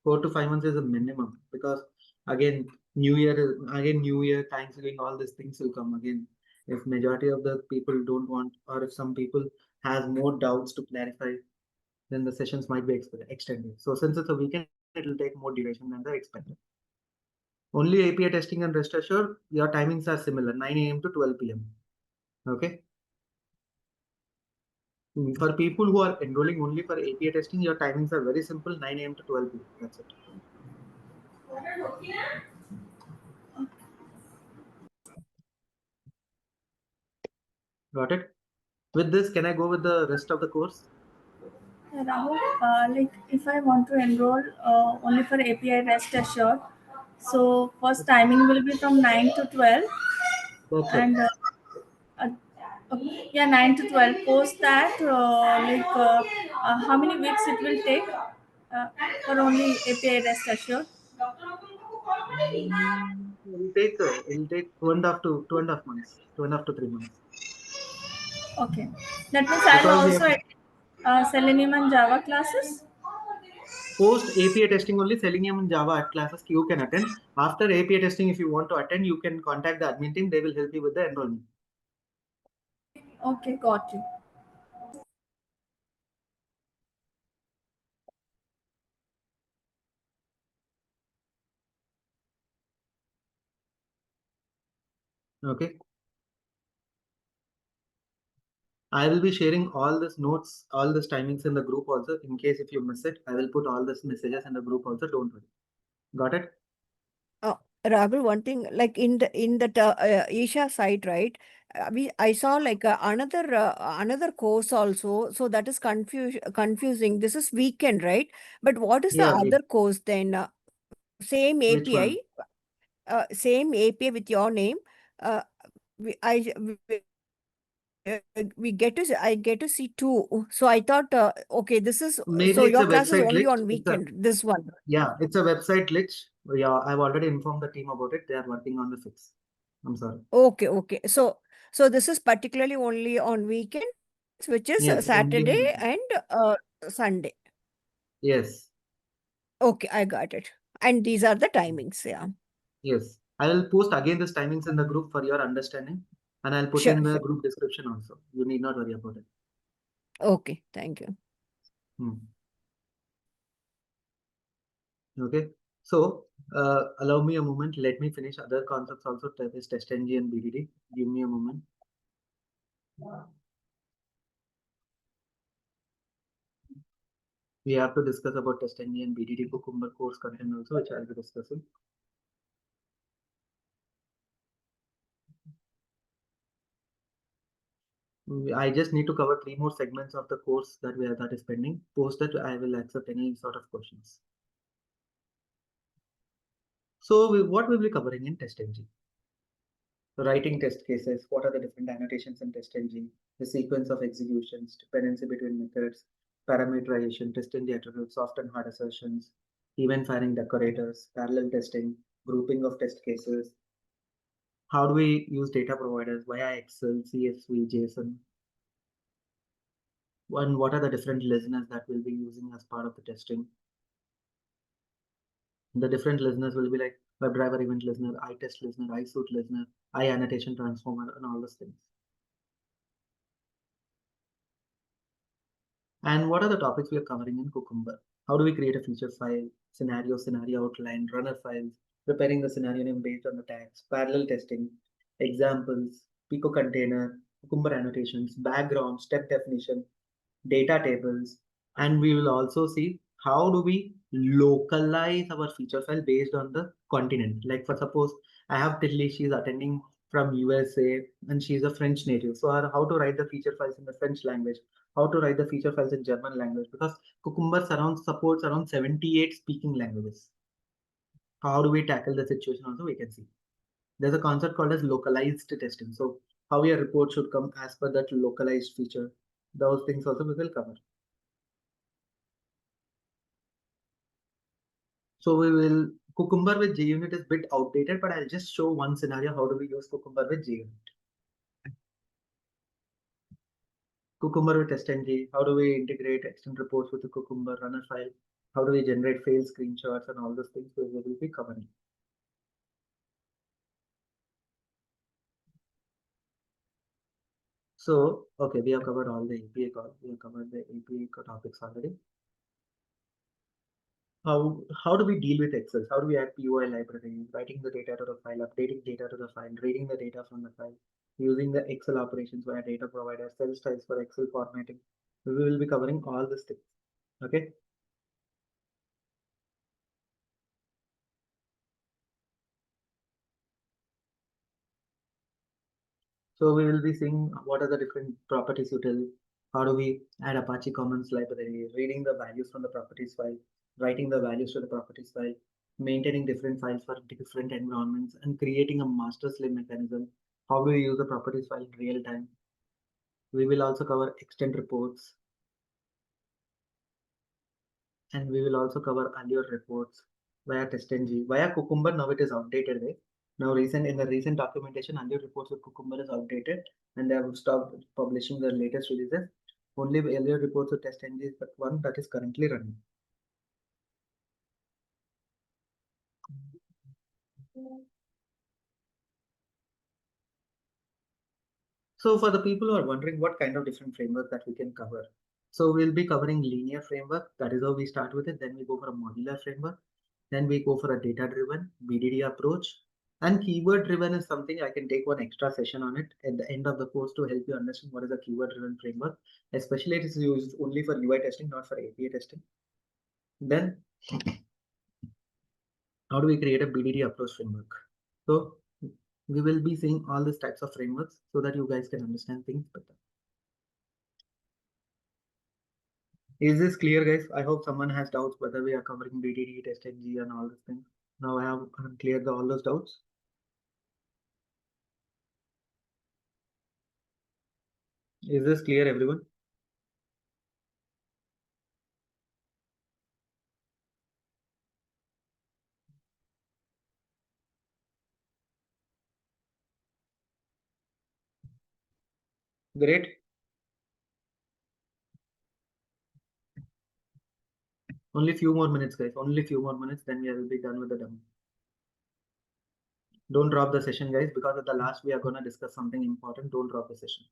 4 to 5 months is a minimum because again, New Year, Thanksgiving, all these things will come again. If majority of the people don't want, or if some people has more doubts to clarify, then the sessions might be extended. So since it's a weekend, it will take more duration than the expected. Only API testing, and rest assured, your timings are similar, 9 a.m. to 12 p.m. Okay. For people who are enrolling only for API testing, your timings are very simple, 9 a.m. to 12 p.m. That's it. Got it? With this, can I go with the rest of the course? Rahul, like if I want to enroll only for API rest assured, so first timing will be from 9 to 12. That's And uh, yeah, 9 to 12. Post that, how many weeks it will take for only API rest assured? It'll take 2.5 months, 2.5 to 3 months. Okay, that means I'll Because we also have Selenium and Java classes. post API testing only, Selenium and Java classes you can attend. After API testing, if you want to attend, you can contact the admin team. They will help you with the enrollment. Okay, got you. Okay. I will be sharing all these notes, all these timings in the group also. In case if you miss it, I will put all these messages in the group also. Don't worry. Got it? Rahul, one thing, like in the Isha site, right? I saw like another course also, so that is confusing. This is weekend, right? But what is the Yeah. other course then? Same Which one? Same API with your name. Uh, we, I we get to I get to see two. So I thought, okay, this is Maybe so it's a your class is website only glitch. on weekend. This one. Yeah, it's a website glitch. Yeah, I've already informed the team about it. They are working on the fix. I'm sorry. Okay. So this is particularly only on weekends, which is Yes, Saturday only. and Sunday. Yes, Okay, I got it. And these are the timings. Yeah. yes. I will post again this timings in the group for your understanding, and I'll put in Sure. the group description also. You need not worry about it. Okay, thank you. Okay. So, allow me a moment. Let me finish other concepts also. That is TestNG and BDD. Give me a moment. We have to discuss about TestNG and BDD Cucumber course content also, which I'll be discussing. I just need to cover 3 more segments of the course that is pending. Post that, I will accept any sort of questions. So, what will be covering in TestNG? Writing test cases, what are the different annotations in TestNG, the sequence of executions, dependency between methods, parameterization, TestNG attributes, soft and hard assertions, event firing decorators, parallel testing, grouping of test cases, how do we use data providers via Excel, CSV, JSON, and what are the different listeners that we'll be using as part of the testing. The different listeners will be like WebDriver event listener, iTest listener, iSuite listener, iAnnotation transformer, and all those things. And what are the topics we are covering in Cucumber? How do we create a feature file, scenario outline, runner files, preparing the scenario name based on the tags, parallel testing, examples, Pico container, Cucumber annotations, background, step definition, data tables, and we will also see how do we localize our feature file based on the continent. Like for suppose I have Tilly, she's attending from USA and she's a French native. So how to write the feature files in the French language, how to write the feature files in German language, because Cucumber supports around 78 speaking languages. How do we tackle the situation also we can see. There's a concept called as localized testing. So how your report should come as per that localized feature. Those things also we will cover. So we will, Cucumber with JUnit is a bit outdated, but I'll just show one scenario. How do we use Cucumber with JUnit? Cucumber with TestNG. How do we integrate extend reports with the Cucumber runner file? How do we generate fail screenshots and all those things we will be covering. So, okay, we have covered all the API calls. We have covered the API topics already. How do we deal with Excel? How do we add POI library, writing the data to the file, updating data to the file, reading the data from the file, using the Excel operations via data provider, cell styles for Excel formatting. We will be covering all these things. Okay. So we will be seeing what are the different properties you tell. How do we add Apache Commons library, reading the values from the properties file, writing the values to the properties file, maintaining different files for different environments, and creating a master slave mechanism. How do we use the properties file in real time? We will also cover extend reports. And we will also cover Allure reports via TestNG. Via Cucumber, now it is outdated, right? Now in the recent documentation, Allure reports with Cucumber is outdated and they have stopped publishing the latest releases. Only Allure reports with TestNG is the one that is currently running. So for the people who are wondering what kind of different framework that we can cover. So we'll be covering linear framework. That is how we start with it. Then we go for a modular framework. Then we go for a data-driven BDD approach. And keyword-driven is something I can take one extra session on it at the end of the course to help you understand what is a keyword-driven framework. Especially it is used only for UI testing, not for API testing. Then how do we create a BDD approach framework? So we will be seeing all these types of frameworks so that you guys can understand things better. Is this clear, guys? I hope someone has doubts whether we are covering BDD, TestNG, and all these things. Now I have cleared all those doubts. Is this clear, everyone? Great. Only few more minutes, guys. Only few more minutes, then we will be done with the demo. Don't drop the session, guys, because at the last we are going to discuss something important. Don't drop the session.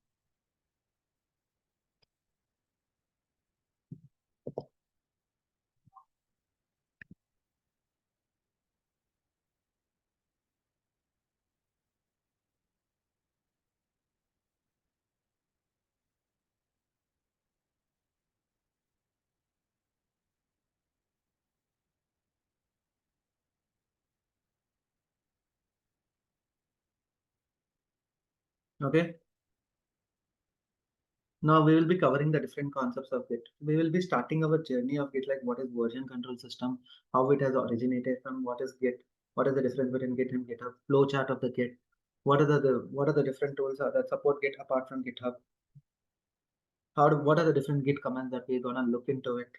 Okay. Now we will be covering the different concepts of Git. We will be starting our journey of Git, like what is version control system, how it has originated from, what is Git, what is the difference between Git and GitHub, flow chart of the Git, what are the different tools that support Git apart from GitHub, what are the different Git commands that we're gonna look into it.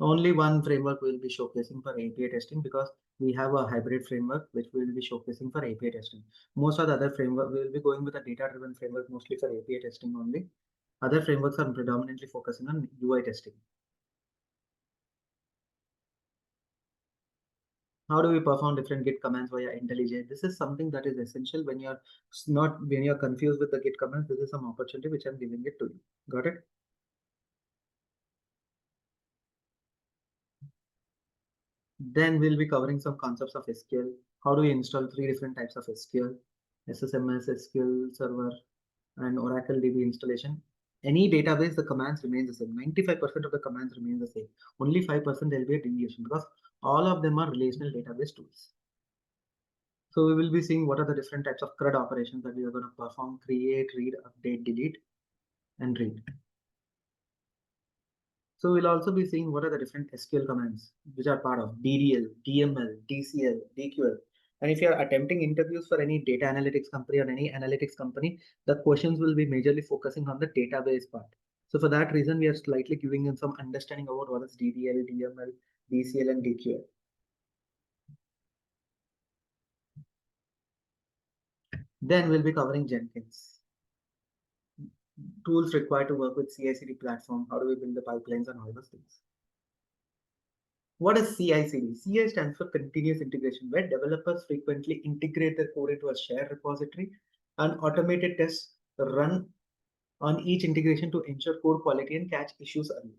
Only one framework we'll be showcasing for API testing because we have a hybrid framework which we will be showcasing for API testing. Most of the other framework we will be going with a data-driven framework mostly for API testing only. Other frameworks are predominantly focusing on UI testing. How do we perform different Git commands via IntelliJ? This is something that is essential when you're confused with the Git commands. This is some opportunity which I'm giving it to you. Got it? Then we'll be covering some concepts of SQL. How do we install 3 different types of SQL? SSMS, SQL Server, and Oracle DB installation. Any database, the commands remain the same. 95% of the commands remain the same. Only 5% there will be a deviation because all of them are relational database tools. So we will be seeing what are the different types of CRUD operations that we are going to perform: create, read, update, delete, and read. So we'll also be seeing what are the different SQL commands which are part of DDL, DML, DCL, DQL. And if you're attempting interviews for any data analytics company or any analytics company, the questions will be majorly focusing on the database part. So for that reason, we are slightly giving them some understanding about what is DDL, DML, DCL, and DQL. Then we'll be covering Jenkins. Tools required to work with CI/CD platform. How do we build the pipelines and all those things? What is CI/CD? CI stands for continuous integration, where developers frequently integrate their code into a shared repository and automated tests run on each integration to ensure code quality and catch issues early.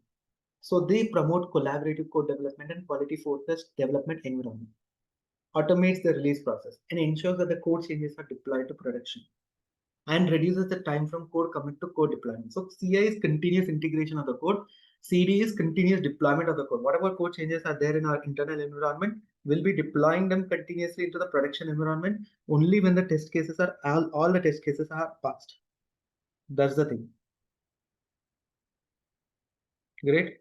So they promote collaborative code development and quality-focused development environment, automates the release process, and ensures that the code changes are deployed to production, and reduces the time from code commit to code deployment. So CI is continuous integration of the code. CD is continuous deployment of the code. Whatever code changes are there in our internal environment, we'll be deploying them continuously into the production environment only when the test cases are all the test cases are passed. That's the thing. Great.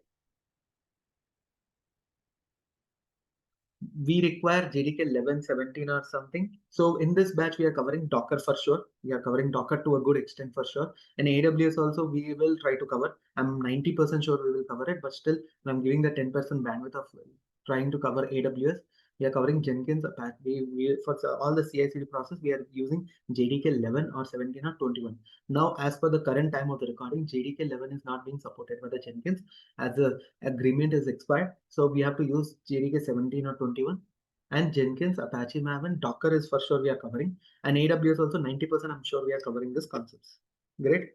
We require JDK 11, 17 or something. So in this batch, we are covering Docker for sure. We are covering Docker to a good extent for sure. And AWS also we will try to cover. I'm 90% sure we will cover it, but still I'm giving the 10% bandwidth of trying to cover AWS. We are covering Jenkins. For all the CI/CD process, we are using JDK 11 or 17 or 21. Now, as per the current time of the recording, JDK 11 is not being supported by the Jenkins as the agreement is expired. So we have to use JDK 17 or 21. And Jenkins, Apache Maven, Docker is for sure we are covering. And AWS also 90% I'm sure we are covering these concepts. Great.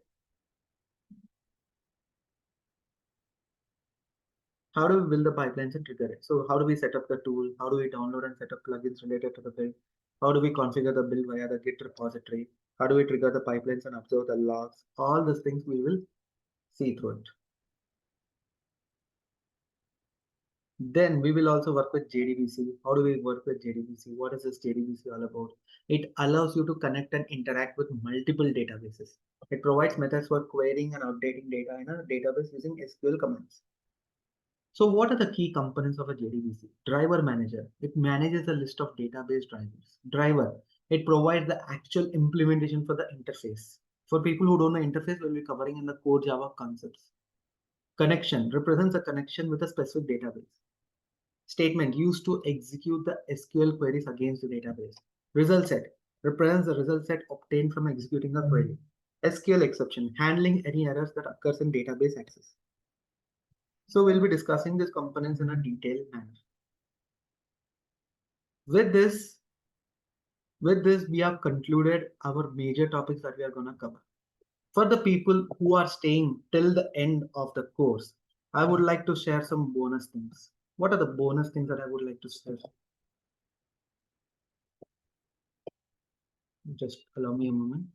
How do we build the pipelines and trigger it? So how do we set up the tool? How do we download and set up plugins related to the build? How do we configure the build via the Git repository? How do we trigger the pipelines and observe the logs? All these things we will see through it. Then we will also work with JDBC. How do we work with JDBC? What is this JDBC all about? It allows you to connect and interact with multiple databases. It provides methods for querying and updating data in a database using SQL commands. So what are the key components of a JDBC? Driver manager. It manages a list of database drivers. Driver. It provides the actual implementation for the interface. For people who don't know interface, we'll be covering in the core Java concepts. Connection represents a connection with a specific database. Statement used to execute the SQL queries against the database. Result set represents the result set obtained from executing a query. SQL exception, handling any errors that occurs in database access. So we'll be discussing these components in a detailed manner. With this, we have concluded our major topics that we are going to cover. For the people who are staying till the end of the course, I would like to share some bonus things. What are the bonus things that I would like to share? Just allow me a moment.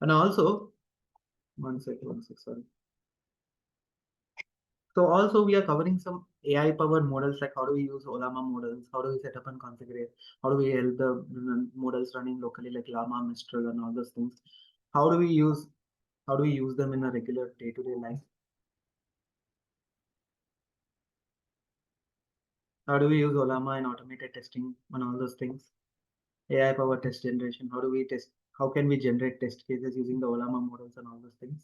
And also, one second, sorry. So also we are covering some AI powered models, like how do we use Olama models, how do we set up and configure it, how do we help the models running locally like Llama, Mistral and all those things. How do we use them in a regular day-to-day life? How do we use Olama in automated testing and all those things? AI powered test generation, how do we test, how can we generate test cases using the Olama models and all those things?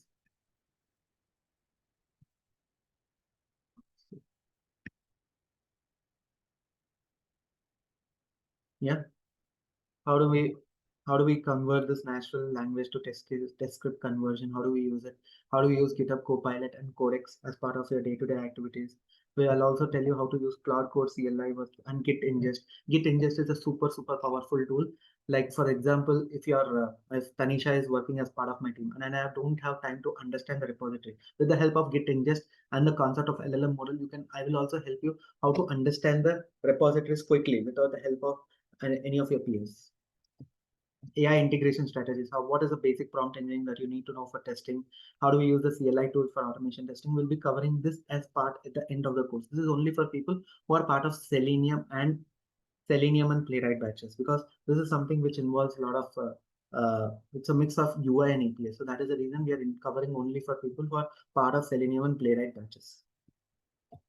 Yeah. How do we convert this natural language to test script conversion? How do we use it? How do we use GitHub Copilot and Codex as part of your day-to-day activities? I'll also tell you how to use Cloud Code CLI and Git ingest. Git ingest is a super powerful tool. Like for example, if Tanisha is working as part of my team and I don't have time to understand the repository, with the help of Git ingest and the concept of LLM model, I will also help you how to understand the repositories quickly without the help of any of your peers. AI integration strategies. What is the basic prompt engineering that you need to know for testing? How do we use the CLI tool for automation testing? We'll be covering this as part at the end of the course. This is only for people who are part of Selenium and Playwright batches, because this is something which involves a lot of it's a mix of UI and API. So that is the reason we are covering only for people who are part of Selenium and Playwright batches.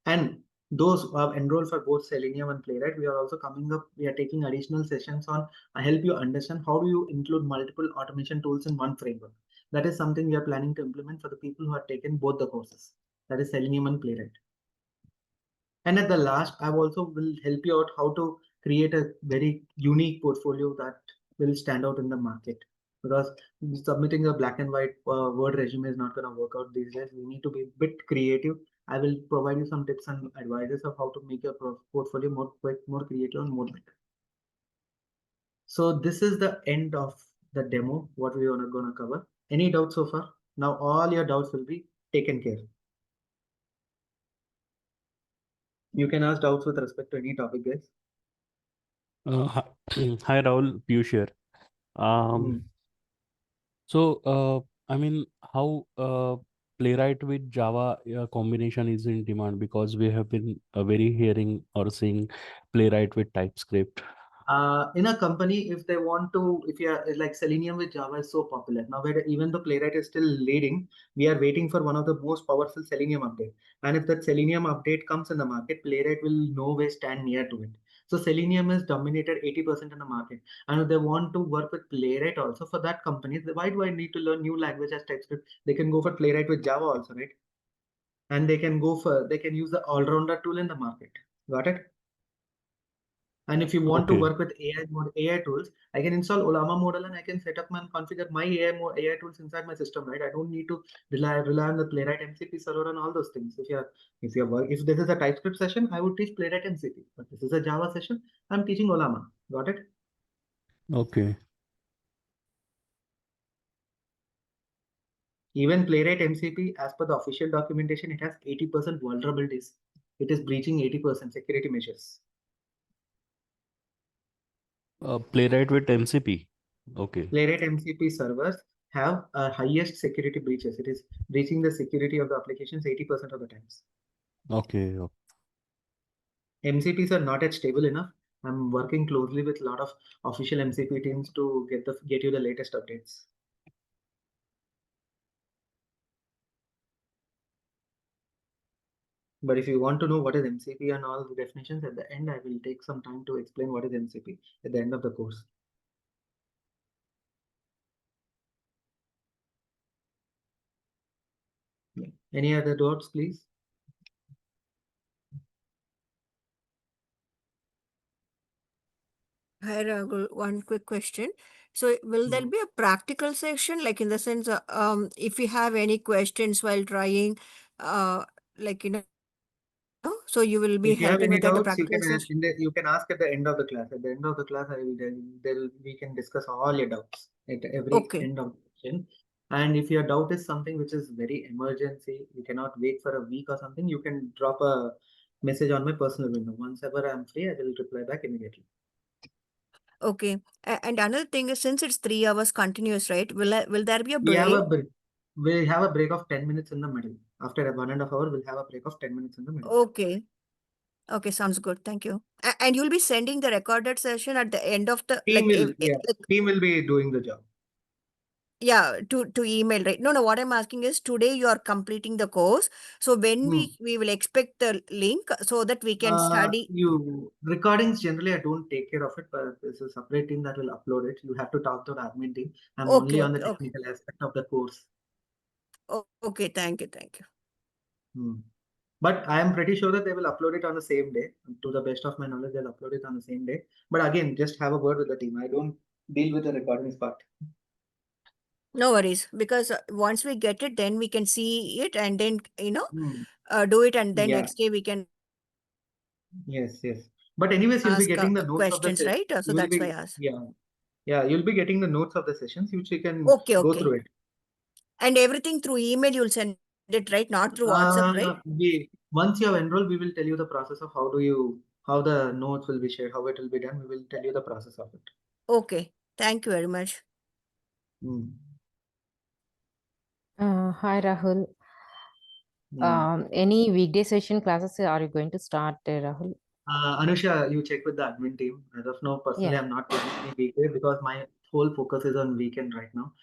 And those who have enrolled for both Selenium and Playwright, we are also coming up, we are taking additional sessions on help you understand how do you include multiple automation tools in one framework. That is something we are planning to implement for the people who have taken both the courses, that is Selenium and Playwright. And at the last, I also will help you out how to create a very unique portfolio that will stand out in the market. Because submitting a black and white Word resume is not going to work out these days. We need to be a bit creative. I will provide you some tips and advices of how to make your portfolio more quick, more creative, and more better. So this is the end of the demo, what we are going to cover. Any doubts so far? Now all your doubts will be taken care of. You can ask doubts with respect to any topic, guys. Hi, hi Rahul, Piyush here. So, I mean, how Playwright with Java combination is in demand, because we have been very hearing or seeing Playwright with TypeScript. In a company, if they want to, if you are like Selenium with Java is so popular now, where even the Playwright is still leading, we are waiting for one of the most powerful Selenium update. And if that Selenium update comes in the market, Playwright will no way stand near to it. So Selenium has dominated 80% in the market. And if they want to work with Playwright also, for that company, why do I need to learn new language as TypeScript? They can go for Playwright with Java also, right? And they can use the all-rounder tool in the market. Got it? And if you want to work with AI tools, I can install Olama model and I can set up and configure my AI tools inside my system, right? I don't need to rely on the Playwright MCP server and all those things. If this is a TypeScript session, I would teach Playwright MCP. But this is a Java session, I'm teaching Olama. Got it? Okay. Even Playwright MCP, as per the official documentation, it has 80% vulnerabilities. It is breaching 80% security measures. Playwright with MCP. Okay. Playwright MCP servers have highest security breaches. It is breaching the security of the applications 80% of the times. Okay. MCPs are not yet stable enough. I'm working closely with a lot of official MCP teams to get you the latest updates. But if you want to know what is MCP and all the definitions, at the end, I will take some time to explain what is MCP at the end of the course. Yeah. Any other doubts, please? Hi, Raghu, one quick question. So, will there be a practical section, like in the sense, if you have any questions while trying, like, so you will be If you have helping any with that, the doubts, practical session? you can ask at the end of the class. At the end of the class, we can discuss all your doubts at every end of the session. And if your doubt is something which is very emergency, you cannot wait for a week or something, you can drop a message on my personal window. Once ever I'm free, I will reply back immediately. Okay. And another thing is, since it's 3 hours continuous, right? Will there be a We have a break? break. We have a break of 10 minutes in the middle. After 1.5 hours, we'll have a break of 10 minutes in the middle. Okay. Okay, sounds good. Thank you. And you'll be sending the recorded session at the end of the Team will be doing the job. Yeah, to email, right? No, what I'm asking is, today you are completing the course. So when we will expect the link so that we can study. Recordings generally I don't take care of it, but there's a separate team that will upload it. You have to talk to the admin team. I'm only on the technical aspect of the course. Okay, thank you. But I am pretty sure that they will upload it on the same day. To the best of my knowledge, they'll upload it on the same day. But again, just have a word with the team. I don't deal with the recordings part. No worries, because once we get it, then we can see it and then, do it, and then next day we can. Yes. But anyways, you'll be getting the notes of the questions, right? So that's why I asked. Yeah, you'll be getting the notes of the sessions, which you can go through it. And everything through email, you'll send it, right? Not through WhatsApp, right? Once you have enrolled, we will tell you the process of how the notes will be shared, how it will be done. We will tell you the process of it. Okay. Thank you very much. Hi, Rahul. Mm. Any weekday session classes are you going to start, Rahul? Anusha, you check with the admin team. As of now, personally, Yeah. I'm not taking any weekday because my whole focus is on weekend right now.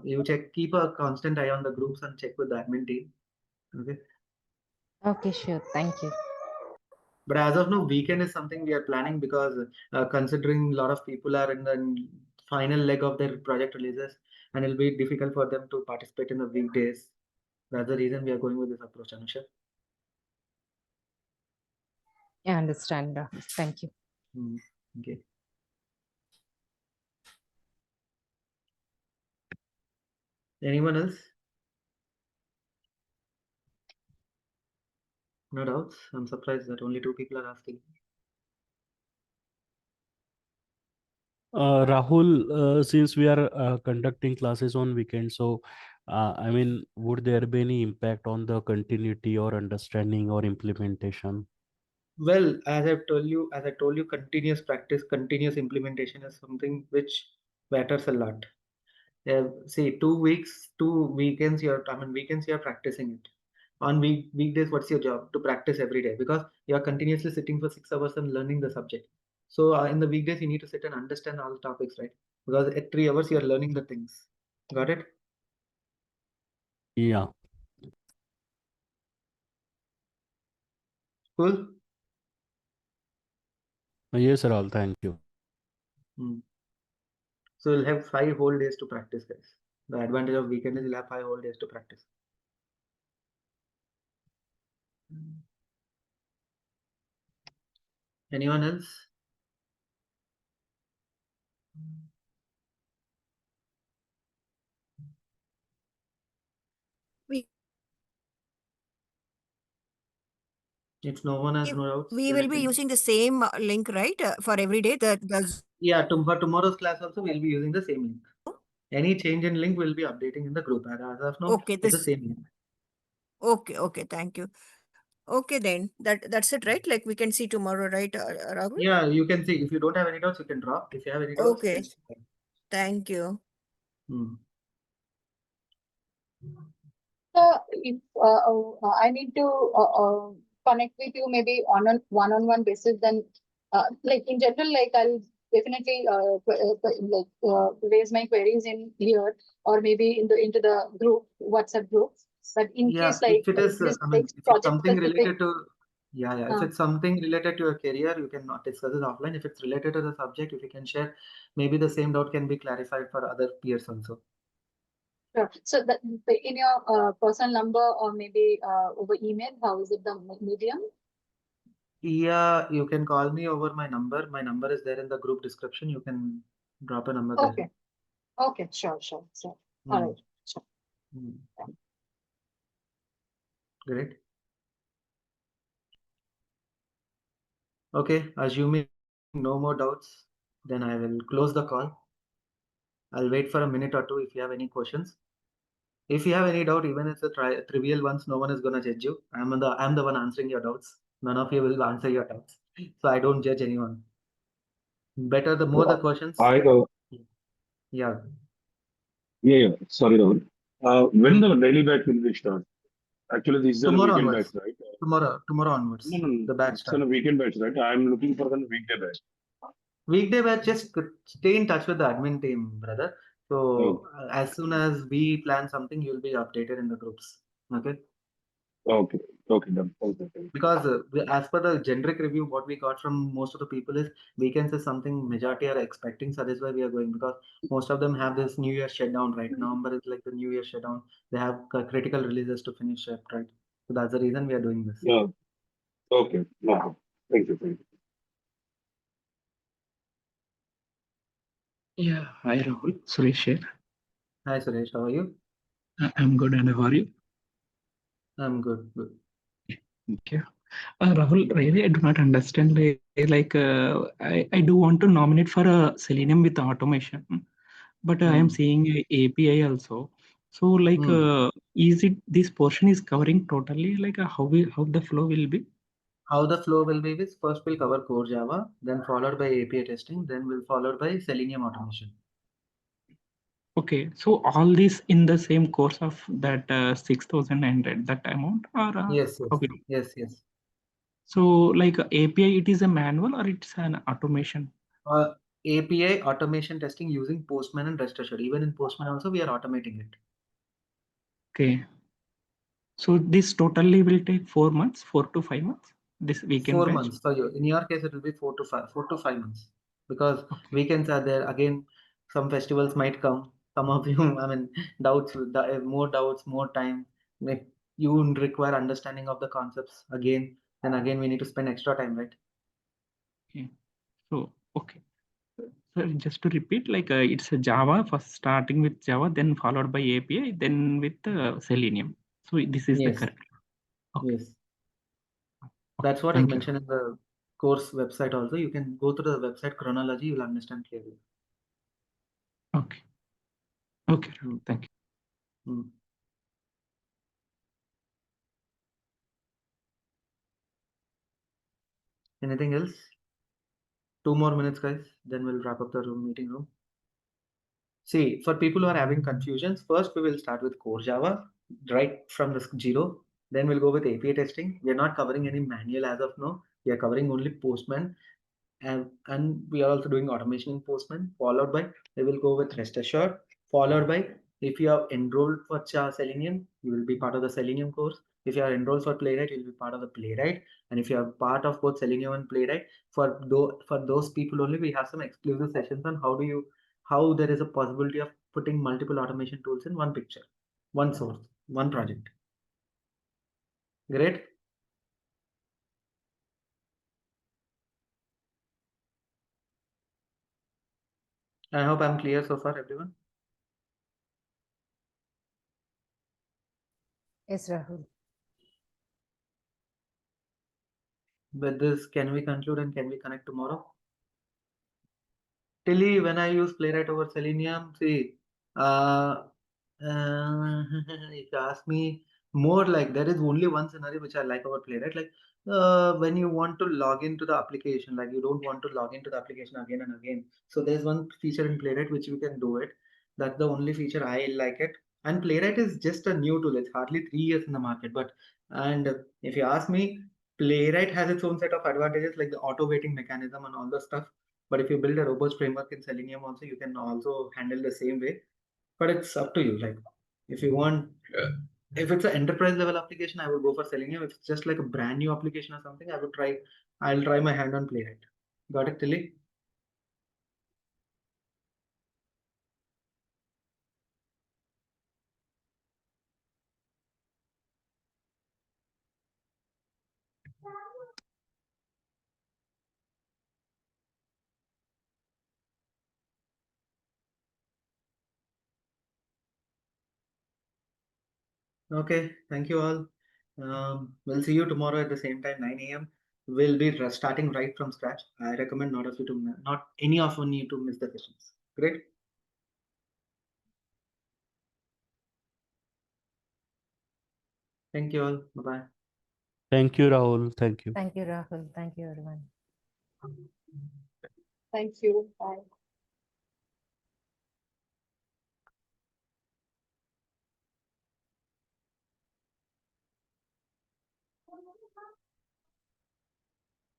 You check, keep a constant eye on the groups and check with the admin team. Okay. Okay, sure. Thank you. But as of now, weekend is something we are planning because considering a lot of people are in the final leg of their project releases, and it'll be difficult for them to participate in the weekdays. That's the reason we are going with this approach, Anusha. I understand, Rahul. Thank you. Okay. Anyone else? No doubts. I'm surprised that only 2 people are asking. Rahul, since we are conducting classes on weekends, so I mean, would there be any impact on the continuity or understanding or implementation? Well, as I told you, continuous practice, continuous implementation is something which matters a lot. See, 2 weeks, 2 weekends, weekends you're practicing it. On weekdays, what's your job? To practice every day because you're continuously sitting for 6 hours and learning the subject. So in the weekdays, you need to sit and understand all the topics, right? Because at 3 hours, you're learning the things. Got it? Yeah. Cool. Yes, Rahul, thank you. So you'll have 5 whole days to practice, guys. The advantage of weekend is you'll have 5 whole days to practice. Anyone else? If no one has no doubts, We then I will be can. using the same link, right? For every day. Yeah, for tomorrow's class also we'll be using the same link. Any change in link will be updating in the group. As of now, Okay, it's the same link. Okay, thank you. Okay, then that's it, right? Like we can see tomorrow, right, Rahul? Yeah, you can see. If you don't have any doubts, you can drop. If you have any doubts, Okay. then Thank you. If I need to connect with you maybe on a one-on-one basis, then like in general, like I'll definitely raise my queries in here or maybe into the group WhatsApp group. But in case like if it is, this if it's project something specific, related to, if it's something related to your career, you can not discuss it offline. If it's related to the subject, if you can share, maybe the same doubt can be clarified for other peers also. sure. So that in your personal number or maybe over email, how is it the medium? Yeah, you can call me over my number. My number is there in the group description. You can drop a number there. Okay, sure. All right, sure. Great. Okay, assuming no more doubts, then I will close the call. I'll wait for a minute or two if you have any questions. If you have any doubt, even if it's a trivial ones, no one is gonna judge you. I'm the one answering your doubts. None of you will answer your doubts. So I don't judge anyone. Better the more the questions. I go. Yeah. Yeah. Sorry, Rahul. When the daily batch will be start? Actually, this is a Tomorrow weekend onwards. batch, right? Tomorrow onwards. No. The batch It's start. a weekend batch, right? I'm looking for the weekday batch. Weekday batch, just stay in touch with the admin team, brother. So as soon as we plan something, you'll be updated in the groups. Okay. Okay, done. Okay. Because as per the generic review, what we got from most of the people is weekends is something majority are expecting. So that's why we are going, because most of them have this New Year shutdown, right? November is like the New Year shutdown. They have critical releases to finish up, right? So that's the reason we are doing this. Yeah. Okay. No. Thank you. Yeah. Hi, Rahul. Suresh here. Hi, Suresh. How are you? I'm good. And how are you? I'm good. Thank you. Rahul, really, I do not understand. I do want to nominate for a Selenium with automation, but I am seeing a API also. So, is it this portion is covering totally? How the flow will be? how the flow will be is first we'll cover core Java, then followed by API testing, then we'll followed by Selenium automation. Okay, so all this in the same course of that 6,900 that amount, or Yes, how it? yes. So like API, it is a manual or it's an automation? API automation testing using Postman and Rest Assured. Even in Postman also we are automating it. Okay. So this totally will take 4 months, 4 to 5 months. This weekend 4 batch. months for you. In your case, it will be 4 to 5 months because weekends are there. Again, some festivals might come. Some of you, I mean, more doubts, more time. Like you require understanding of the concepts again. Then again, we need to spend extra time, right? Okay. So okay. So just to repeat, like it's a Java first, starting with Java, then followed by API, then with Selenium. So this is the Yes. correct. Okay. Yes. That's what is mentioned in the course website also. You can go to the website chronology, you will understand clearly. Okay. Okay. Thank you. Anything else? 2 more minutes, guys. Then we'll wrap up the meeting room. See, for people who are having confusions, first we will start with core Java, right from the zero. Then we'll go with API testing. We are not covering any manual as of now. We are covering only Postman, and we are also doing automation in Postman. Followed by we will go with Rest Assured. Followed by if you have enrolled for Selenium, you will be part of the Selenium course. If you are enrolled for Playwright, you will be part of the Playwright. And if you are part of both Selenium and Playwright, for those people only, we have some exclusive sessions on how there is a possibility of putting multiple automation tools in one picture, one source, one project. Great. I hope I'm clear so far, everyone. Yes, Rahul. With this, can we conclude and can we connect tomorrow? Tilly, when I use Playwright over Selenium, see, if you ask me more, like there is only one scenario which I like about Playwright, like when you want to log into the application, like you don't want to log into the application again and again. So there's one feature in Playwright which you can do it. That's the only feature I like it. And Playwright is just a new tool. It's hardly 3 years in the market. And if you ask me, Playwright has its own set of advantages like the auto waiting mechanism and all the stuff. But if you build a robust framework in Selenium also, you can also handle the same way. But it's up to you. Like if you want, if it's an enterprise level application, I would go for Selenium. If it's just like a brand new application or something, I'll try my hand on Playwright. Got it, Tilly? Okay, thank you all. We'll see you tomorrow at the same time, 9 a.m. We'll be starting right from scratch. I recommend not any of you to miss the sessions. Great. Thank you all. Bye-bye. Thank you, Rahul. Thank you. Thank you, Rahul. Thank you, everyone. Thank you. Bye.